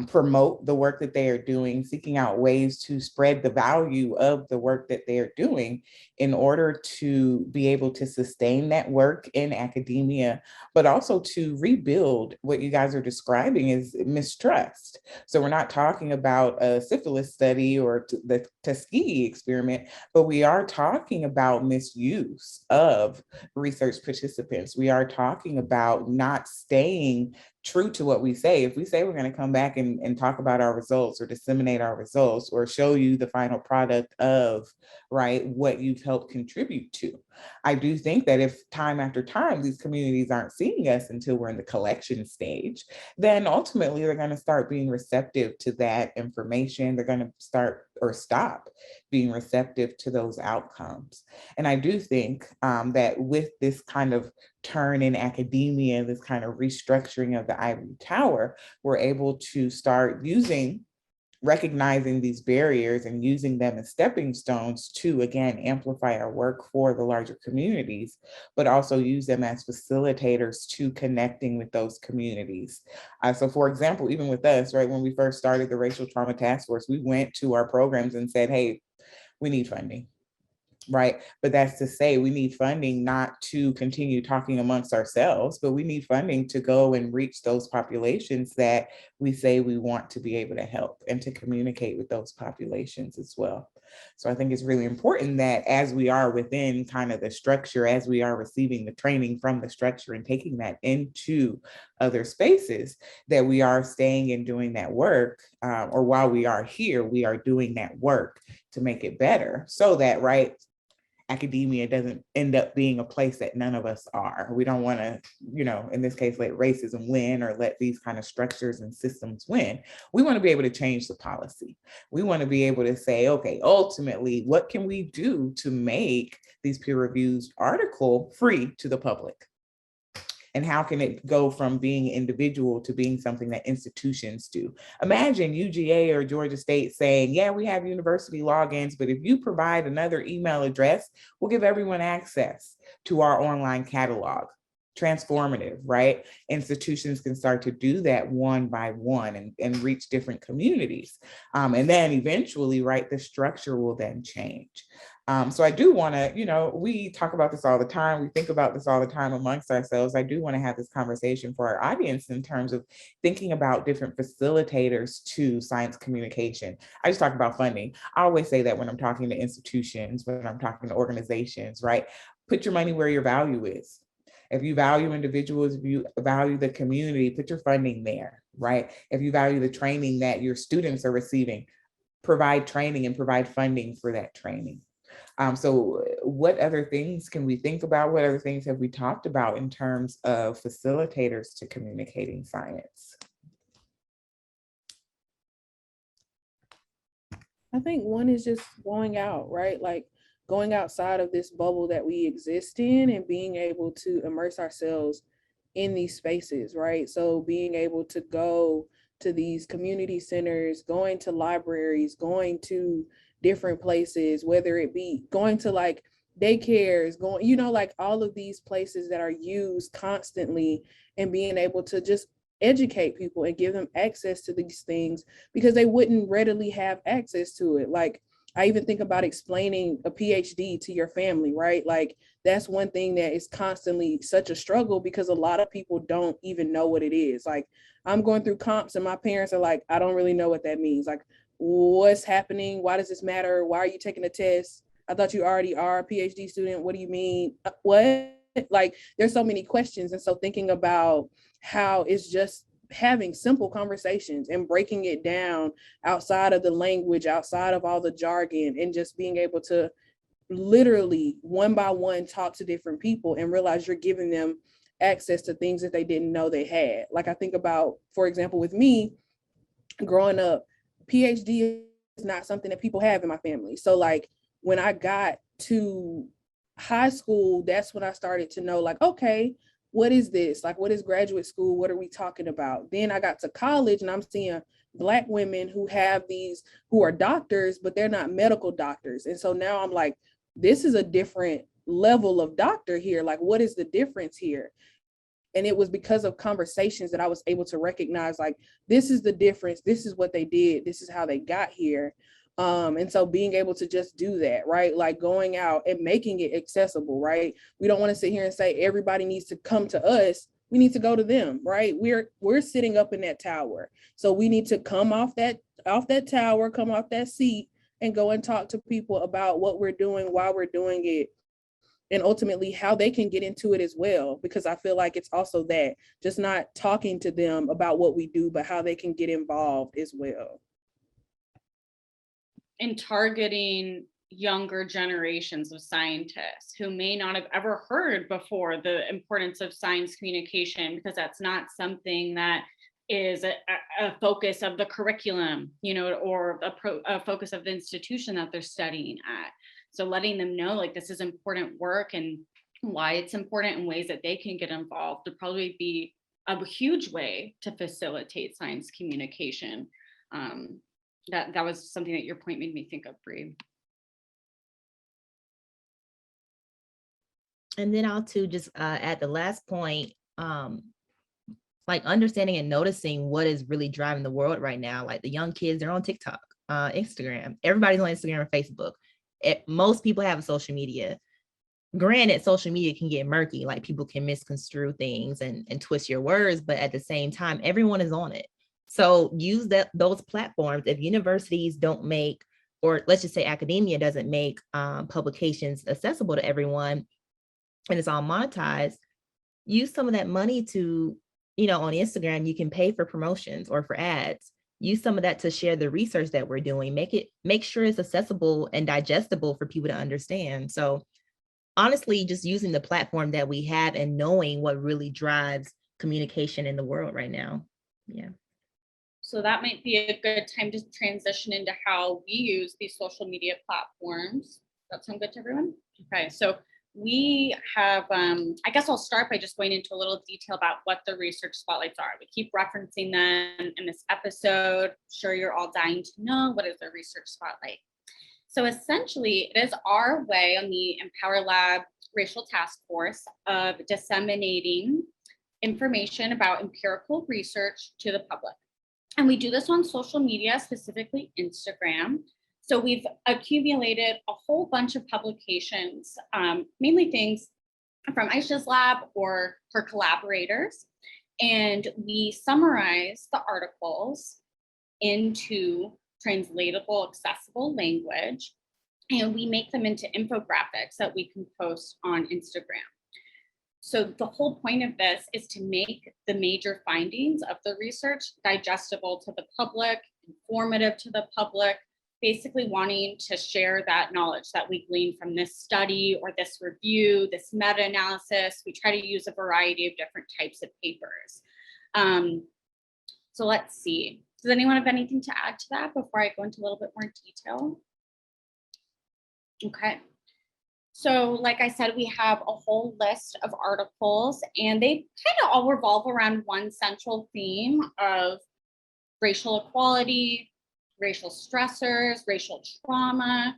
promote the work that they are doing, seeking out ways to spread the value of the work that they are doing in order to be able to sustain that work in academia, but also to rebuild what you guys are describing as mistrust. So we're not talking about a syphilis study or the Tuskegee experiment, but we are talking about misuse of research participants. We are talking about not staying true to what we say. If we say we're going to come back and talk about our results or disseminate our results or show you the final product of, right, what you've helped contribute to. I do think that if time after time these communities aren't seeing us until we're in the collection stage, then ultimately they're going to start being receptive to that information. They're going to start or stop being receptive to those outcomes. And I do think that with this kind of turn in academia, this kind of restructuring of the ivory tower, we're able to start recognizing these barriers and using them as stepping stones to, again, amplify our work for the larger communities, but also use them as facilitators to connecting with those communities. So for example, even with us, right, when we first started the Racial Trauma Task Force, we went to our programs and said, hey, we need funding. Right. But that's to say we need funding not to continue talking amongst ourselves, but we need funding to go and reach those populations that we say we want to be able to help and to communicate with those populations as well. So I think it's really important that as we are within kind of the structure, as we are receiving the training from the structure and taking that into other spaces, that we are staying and doing that work, or while we are here, we are doing that work to make it better so that, right, academia doesn't end up being a place that none of us are. We don't want to, in this case, let racism win or let these kind of structures and systems win. We want to be able to change the policy. We want to be able to say, okay, ultimately, what can we do to make these peer-reviewed articles free to the public? And how can it go from being individual to being something that institutions do? Imagine UGA or Georgia State saying, yeah, we have university logins, but if you provide another email address, we'll give everyone access to our online catalog. Transformative, right? Institutions can start to do that one by one and reach different communities. And then eventually, right, the structure will then change. So I do want to, we talk about this all the time. We think about this all the time amongst ourselves. I do want to have this conversation for our audience in terms of thinking about different facilitators to science communication. I just talk about funding. I always say that when I'm talking to institutions, when I'm talking to organizations, right? Put your money where your value is. If you value individuals, if you value the community, put your funding there, right? If you value the training that your students are receiving, provide training and provide funding for that training. So what other things can we think about? What other things have we talked about in terms of facilitators to communicating science?
I think one is just going out, right? Like going outside of this bubble that we exist in and being able to immerse ourselves in these spaces, right? So being able to go to these community centers, going to libraries, going to different places, whether it be going to like daycares, going, you know, like all of these places that are used constantly, and being able to just educate people and give them access to these things because they wouldn't readily have access to it. Like I even think about explaining a PhD to your family, right? Like that's one thing that is constantly such a struggle because a lot of people don't even know what it is. Like I'm going through comps and my parents are like, I don't really know what that means. Like, what's happening? Why does this matter? Why are you taking a test? I thought you already are a PhD student. What do you mean? What? Like, there's so many questions. And so thinking about how it's just having simple conversations and breaking it down outside of the language, outside of all the jargon, and just being able to literally one by one talk to different people and realize you're giving them access to things that they didn't know they had. Like I think about, for example, with me growing up, PhD is not something that people have in my family. So like when I got to high school, that's when I started to know like, okay, what is this? Like, what is graduate school? What are we talking about? Then I got to college and I'm seeing Black women who have these, who are doctors, but they're not medical doctors. And so now I'm like, this is a different level of doctor here. Like, what is the difference here? And it was because of conversations that I was able to recognize, like, this is the difference. This is what they did. This is how they got here. And so being able to just do that, right? Like going out and making it accessible, right? We don't want to sit here and say everybody needs to come to us. We need to go to them, right? We're sitting up in that tower. So we need to come off that tower, come off that seat and go and talk to people about what we're doing, why we're doing it, and ultimately how they can get into it as well. Because I feel like it's also that, just not talking to them about what we do, but how they can get involved as well.
And targeting younger generations of scientists who may not have ever heard before the importance of science communication, because that's not something that is a focus of the curriculum, you know, or a focus of the institution that they're studying at. So letting them know like this is important work and why it's important and ways that they can get involved would probably be a huge way to facilitate science communication. That was something that your point made me think of, Bree.
And then I'll too just at the last point, like understanding and noticing what is really driving the world right now. Like the young kids, they're on TikTok, Instagram. Everybody's on Instagram and Facebook. Most people have a social media. Granted, social media can get murky, like people can misconstrue things and twist your words, but at the same time, everyone is on it. So use those platforms. If universities don't make, or let's just say academia doesn't make publications accessible to everyone, and it's all monetized, use some of that money to, you know, on Instagram, you can pay for promotions or for ads. Use some of that to share the research that we're doing. Make sure it's accessible and digestible for people to understand. So honestly, just using the platform that we have and knowing what really drives communication in the world right now. Yeah.
So that might be a good time to transition into how we use these social media platforms. Does that sound good to everyone? Okay, so we have, I guess I'll start by just going into a little detail about what the research spotlights are. We keep referencing them in this episode. I'm sure you're all dying to know, what is the research spotlight? So essentially, it is our way on the Empower Lab Racial Task Force of disseminating information about empirical research to the public. And we do this on social media, specifically Instagram. So we've accumulated a whole bunch of publications, mainly things from Aisha's lab or her collaborators. And we summarize the articles into translatable, accessible language, and we make them into infographics that we can post on Instagram. So the whole point of this is to make the major findings of the research digestible to the public, informative to the public, basically wanting to share that knowledge that we gleaned from this study or this review, this meta-analysis. We try to use a variety of different types of papers. So let's see. Does anyone have anything to add to that before I go into a little bit more detail? Okay. So like I said, we have a whole list of articles, and they kind of all revolve around one central theme of racial equality, racial stressors, racial trauma,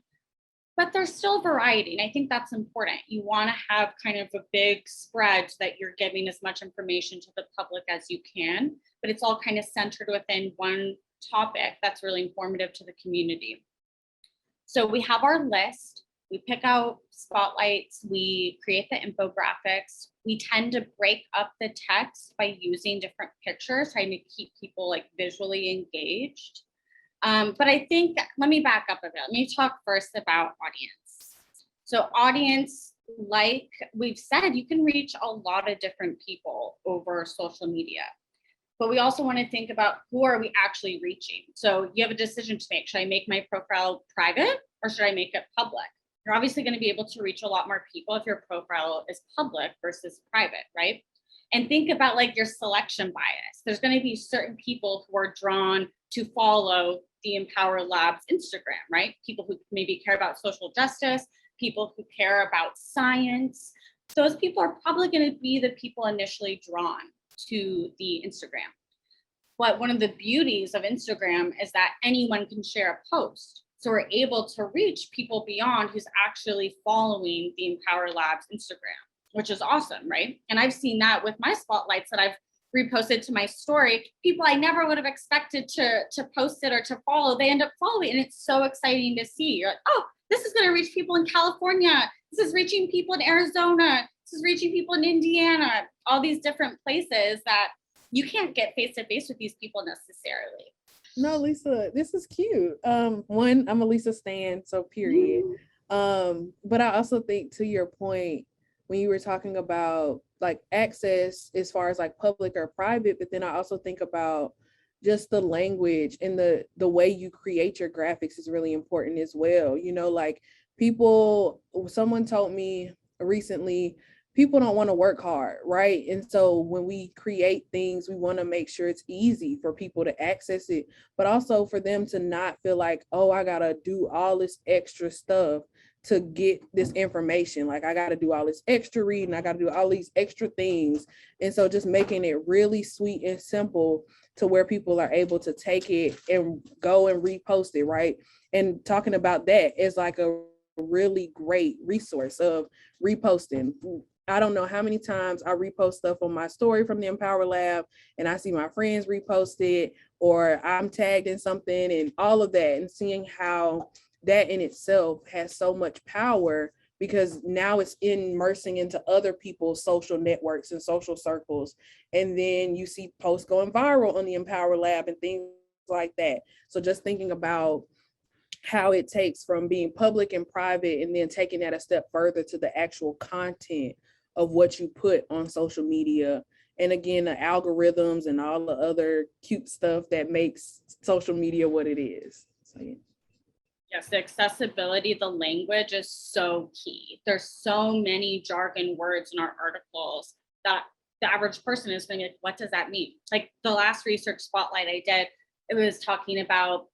but there's still variety. And I think that's important. You want to have kind of a big spread so that you're giving as much information to the public as you can, but it's all kind of centered within one topic that's really informative to the community. So we have our list, we pick out spotlights, we create the infographics. We tend to break up the text by using different pictures, trying to keep people like visually engaged. But I think, let me back up a bit. Let me talk first about audience. So audience, like we've said, you can reach a lot of different people over social media. But we also want to think about who are we actually reaching? So you have a decision to make. Should I make my profile private or should I make it public? You're obviously going to be able to reach a lot more people if your profile is public versus private, right? And think about like your selection bias. There's going to be certain people who are drawn to follow the Empower Lab's Instagram, right? People who maybe care about social justice, people who care about science. Those people are probably going to be the people initially drawn to the Instagram. But one of the beauties of Instagram is that anyone can share a post. So we're able to reach people beyond who's actually following the Empower Lab's Instagram, which is awesome, right? And I've seen that with my spotlights that I've reposted to my story. People I never would have expected to post it or to follow, they end up following. And it's so exciting to see. You're like, oh, this is going to reach people in California. This is reaching people in Arizona. This is reaching people in Indiana, all these different places that you can't get face to face with these people necessarily.
No, Lisa, this is cute. One, I'm a Lisa stan, so period. But I also think, to your point, when you were talking about like access as far as like public or private, but then I also think about just the language and the way you create your graphics is really important as well. You know, like someone told me recently, people don't want to work hard, right? And so when we create things, we want to make sure it's easy for people to access it, but also for them to not feel like, oh, I gotta do all this extra stuff to get this information. Like I gotta do all this extra reading, I gotta do all these extra things. And so just making it really sweet and simple to where people are able to take it and go and repost it, right? And talking about that is like a really great resource of reposting. I don't know how many times I repost stuff on my story from the Empower Lab and I see my friends repost it, or I'm tagged in something and all of that, and seeing how that in itself has so much power, because now it's immersing into other people's social networks and social circles. And then you see posts going viral on the Empower Lab and things like that. So just thinking about how it takes from being public and private and then taking that a step further to the actual content of what you put on social media. And again, the algorithms and all the other cute stuff that makes social media what it is. So, yeah.
Yes, the accessibility, the language is so key. There's so many jargon words in our articles that the average person is going to, what does that mean? Like the last research spotlight I did, it was talking about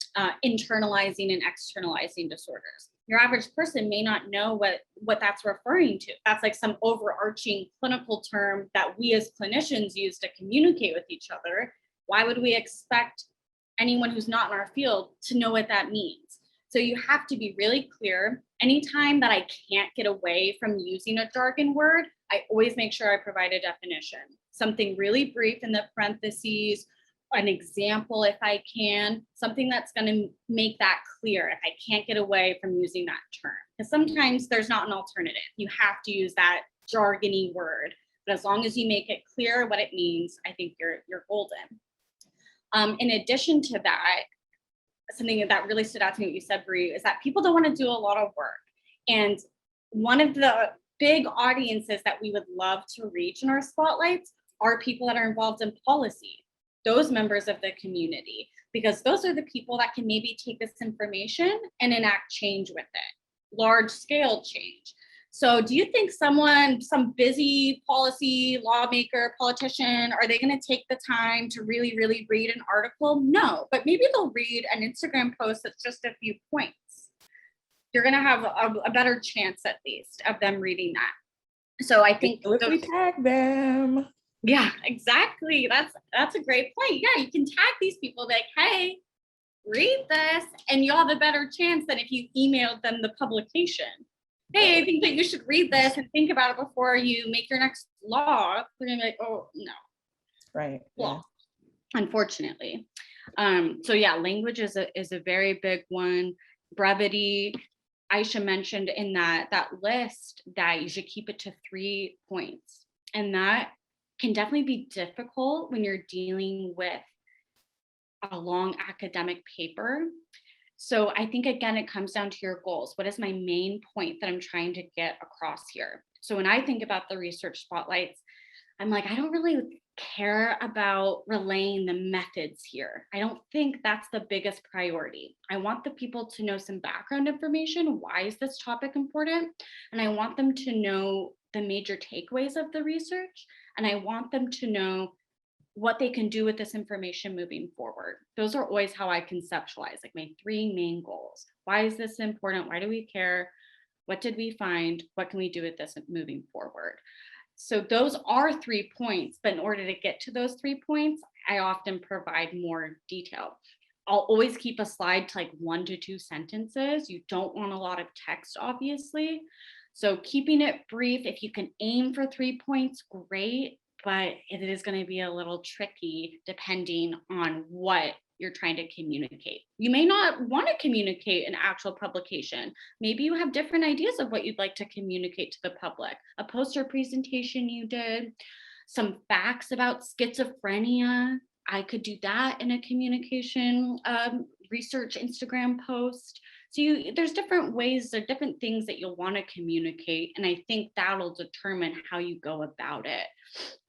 internalizing and externalizing disorders. Your average person may not know what that's referring to. That's like some overarching clinical term that we as clinicians use to communicate with each other. Why would we expect anyone who's not in our field to know what that means? So you have to be really clear. Anytime that I can't get away from using a jargon word, I always make sure I provide a definition. Something really brief in the parentheses, an example if I can, something that's going to make that clear if I can't get away from using that term. Because sometimes there's not an alternative. You have to use that jargony word. But as long as you make it clear what it means, I think you're golden. In addition to that, something that really stood out to me, what you said, Brie, is that people don't want to do a lot of work. And one of the big audiences that we would love to reach in our spotlights are people that are involved in policy, those members of the community, because those are the people that can maybe take this information and enact change with it, large scale change. So do you think some busy policy lawmaker, politician, are they going to take the time to really, really read an article? No, but maybe they'll read an Instagram post that's just a few points. you're going to have a better chance at least of them reading that. So I think
if we tag them.
Yeah, exactly. That's a great point. Yeah, you can tag these people like, hey, read this, and you'll have a better chance than if you emailed them the publication. Hey, I think that you should read this and think about it before you make your next law. They're gonna be like, oh no.
Right.
Law. Yeah. Unfortunately. So yeah, language is a very big one. Brevity. Aisha mentioned in that list that you should keep it to 3 points. And that can definitely be difficult when you're dealing with a long academic paper. So I think, again, it comes down to your goals. What is my main point that I'm trying to get across here? So when I think about the research spotlights, I'm like, I don't really care about relaying the methods here. I don't think that's the biggest priority. I want the people to know some background information. Why is this topic important? And I want them to know the major takeaways of the research. And I want them to know what they can do with this information moving forward. Those are always how I conceptualize, like my 3 main goals. Why is this important? Why do we care? What did we find? What can we do with this moving forward? So those are 3 points, but in order to get to those 3 points, I often provide more detail. I'll always keep a slide to like 1 to 2 sentences. You don't want a lot of text, obviously. So keeping it brief, if you can aim for 3 points, great, but it is going to be a little tricky depending on what you're trying to communicate. You may not want to communicate an actual publication. Maybe you have different ideas of what you'd like to communicate to the public. A poster presentation you did, some facts about schizophrenia. I could do that in a communication research Instagram post. So there's different ways, there are different things that you'll want to communicate. And I think that'll determine how you go about it.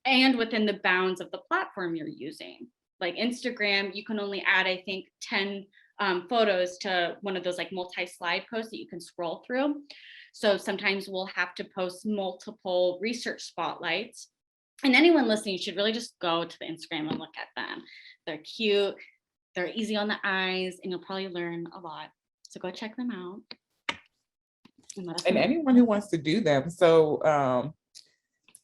And within the bounds of the platform you're using. Like Instagram, you can only add, I think, 10 photos to one of those like multi-slide posts that you can scroll through. So sometimes we'll have to post multiple research spotlights. And anyone listening should really just go to the Instagram and look at them. They're cute, they're easy on the eyes, and you'll probably learn a lot. So go check them out.
And anyone who wants to do them. So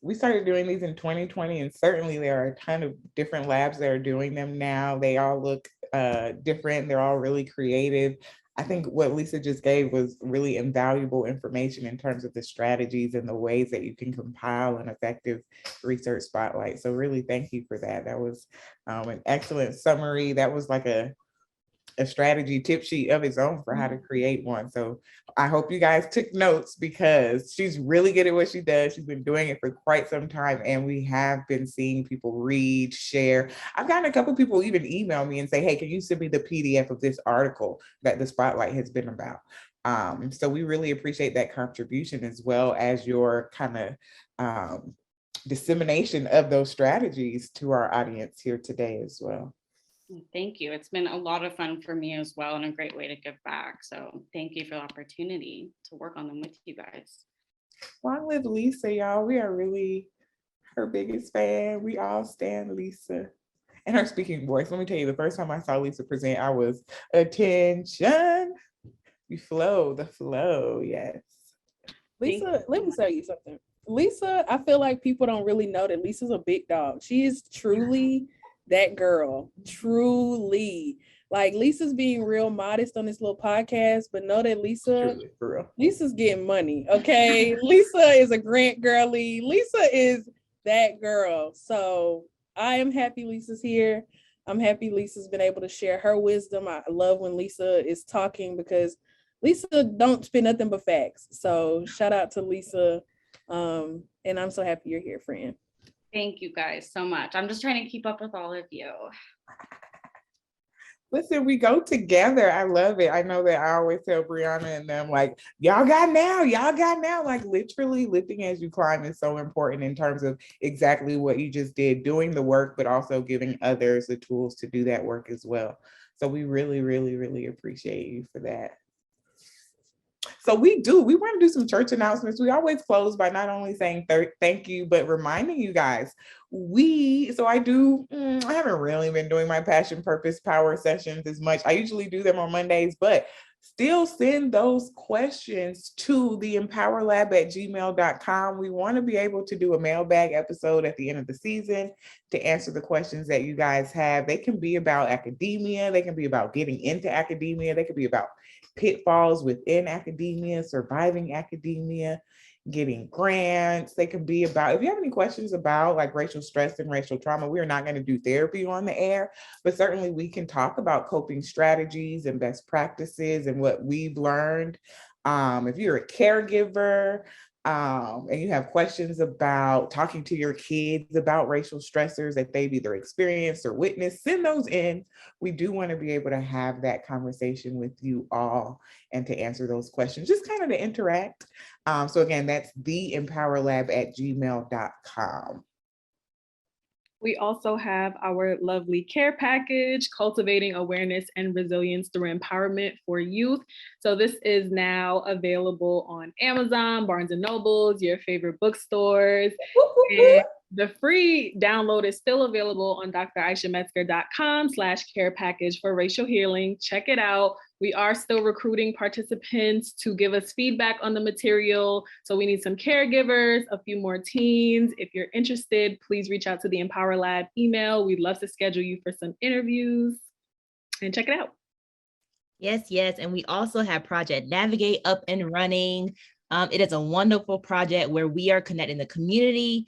we started doing these in 2020, and certainly there are a ton of different labs that are doing them now. They all look different. They're all really creative. I think what Lisa just gave was really invaluable information in terms of the strategies and the ways that you can compile an effective research spotlight. So really thank you for that. That was an excellent summary. That was like a strategy tip sheet of its own for how to create one. So I hope you guys took notes, because she's really good at what she does. She's been doing it for quite some time, and we have been seeing people read, share. I've gotten a couple people even email me and say, hey, can you send me the PDF of this article that the spotlight has been about? So we really appreciate that contribution, as well as your kind of dissemination of those strategies to our audience here today as well.
Thank you. It's been a lot of fun for me as well, and a great way to give back. So thank you for the opportunity to work on them with you guys.
Long live Lisa, y'all. We are really her biggest fan. We all stand Lisa and her speaking voice. Let me tell you, the first time I saw Lisa present, I was attention. The flow, yes.
Lisa, let me tell you something. Lisa, I feel like people don't really know that Lisa's a big dog. She is truly that girl, truly. Like, Lisa's being real modest on this little podcast, but know that Lisa's getting money, okay? Lisa is a grant girly. Lisa is that girl. So I am happy Lisa's here. I'm happy Lisa's been able to share her wisdom. I love when Lisa is talking, because Lisa don't spit nothing but facts. So shout out to Lisa. And I'm so happy you're here, friend.
Thank you guys so much. I'm just trying to keep up with all of you.
Listen, we go together. I love it. I know that I always tell Brianna and them, like, y'all got now. Like, literally lifting as you climb is so important in terms of exactly what you just did, doing the work, but also giving others the tools to do that work as well. So we really, really, really appreciate you for that. So we want to do some church announcements. We always close by not only saying thank you, but reminding you guys, I haven't really been doing my passion, purpose, power sessions as much. I usually do them on Mondays, but still send those questions to theempowerlab@gmail.com. We want to be able to do a mailbag episode at the end of the season to answer the questions that you guys have. They can be about academia. They can be about getting into academia. They could be about pitfalls within academia, surviving academia, getting grants. They could be about, if you have any questions about like racial stress and racial trauma, we're not going to do therapy on the air, but certainly we can talk about coping strategies and best practices and what we've learned. If you're a caregiver, and you have questions about talking to your kids about racial stressors that they've either experienced or witnessed, send those in. We do want to be able to have that conversation with you all and to answer those questions, just kind of to interact. So again, that's theempowerlab@gmail.com.
We also have our lovely care package, Cultivating Awareness and Resilience Through Empowerment for Youth. So this is now available on Amazon, Barnes and Nobles, your favorite bookstores. And the free download is still available on draishametzger.com/care package for racial healing. Check it out. We are still recruiting participants to give us feedback on the material. So we need some caregivers, a few more teens. If you're interested, please reach out to the Empower Lab email. We'd love to schedule you for some interviews and check it out.
Yes, yes. And we also have Project Navigate up and running. It is a wonderful project where we are connecting the community,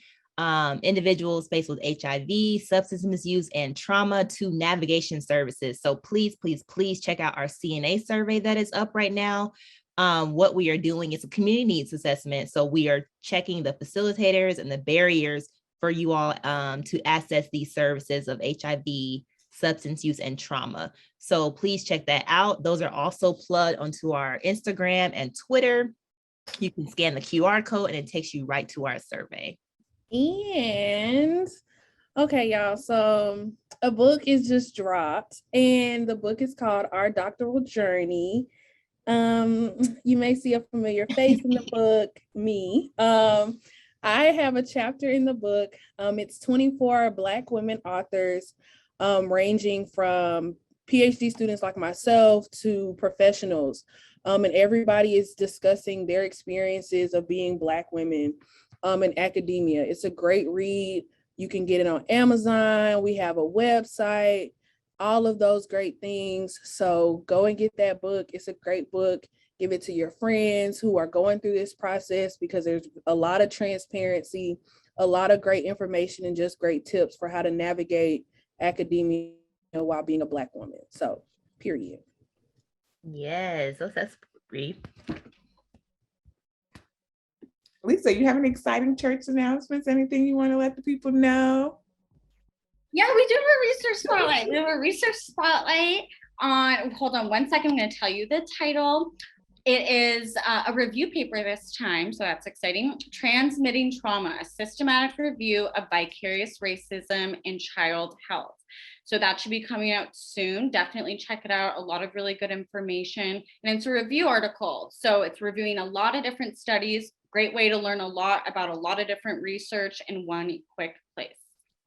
individuals faced with HIV, substance misuse, and trauma to navigation services. So please, please, please check out our CNA survey that is up right now. What we are doing is a community needs assessment. So we are checking the facilitators and the barriers for you all to access these services of HIV, substance use, and trauma. So please check that out. Those are also plugged onto our Instagram and Twitter. You can scan the QR code and it takes you right to our survey.
And okay, y'all, so a book is just dropped and the book is called Our Doctoral Journey. You may see a familiar face in the book, me. I have a chapter in the book. It's 24 Black women authors, ranging from PhD students like myself to professionals. And everybody is discussing their experiences of being Black women in academia. It's a great read. You can get it on Amazon. We have a website, all of those great things. So go and get that book. It's a great book. Give it to your friends who are going through this process, because there's a lot of transparency, a lot of great information, and just great tips for how to navigate academia while being a Black woman. So, period.
Yes, that's brief.
Lisa, you have any exciting church announcements? Anything you want to let the people know?
Yeah, we do have a research spotlight. We have a research spotlight on, hold on one second, I'm going to tell you the title. It is a review paper this time, so that's exciting. Transmitting Trauma, a systematic review of vicarious racism in child health. So that should be coming out soon. Definitely check it out. A lot of really good information. And it's a review article. So it's reviewing a lot of different studies. Great way to learn a lot about a lot of different research in one quick place.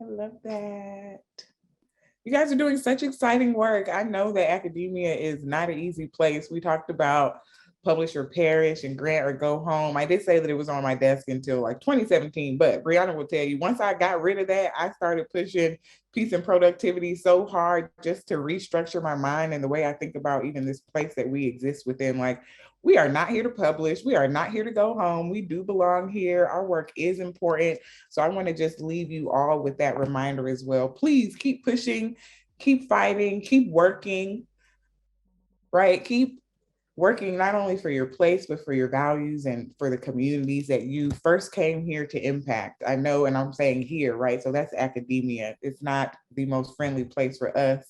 I love that. You guys are doing such exciting work. I know that academia is not an easy place. We talked about publish or perish and grant or go home. I did say that it was on my desk until like 2017, but Brianna will tell you, once I got rid of that, I started pushing peace and productivity so hard just to restructure my mind and the way I think about even this place that we exist within. Like, we are not here to publish. We are not here to go home. We do belong here. Our work is important. So I want to just leave you all with that reminder as well. Please keep pushing, keep fighting, keep working, right? Keep working not only for your place, but for your values and for the communities that you first came here to impact. I know, and I'm saying here, right? So that's academia. It's not the most friendly place for us.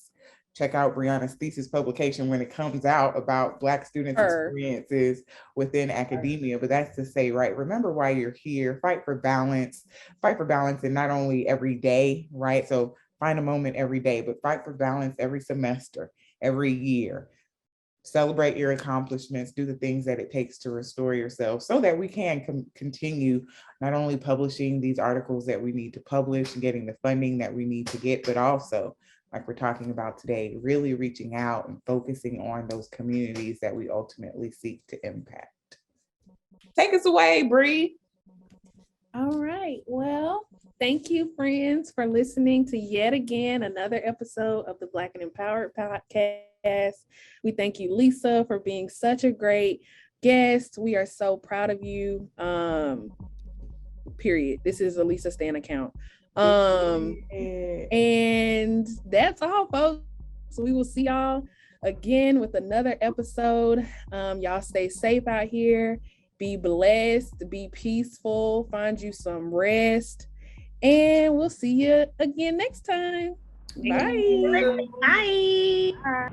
Check out Brianna's thesis publication when it comes out about Black students' experiences within academia. But that's to say, right, remember why you're here, fight for balance and not only every day, right? So find a moment every day, but fight for balance every semester, every year. Celebrate your accomplishments, do the things that it takes to restore yourself so that we can continue not only publishing these articles that we need to publish and getting the funding that we need to get, but also like we're talking about today, really reaching out and focusing on those communities that we ultimately seek to impact. Take us away, Bree.
All right. Well, thank you, friends, for listening to yet again another episode of the Black and Empowered podcast. We thank you, Lisa, for being such a great guest. We are so proud of you. Period. This is a Lisa Stan account. And that's all, folks. So we will see y'all again with another episode. Y'all stay safe out here. Be blessed, be peaceful, find you some rest, and we'll see you again next time. Bye.
Bye.
Bye.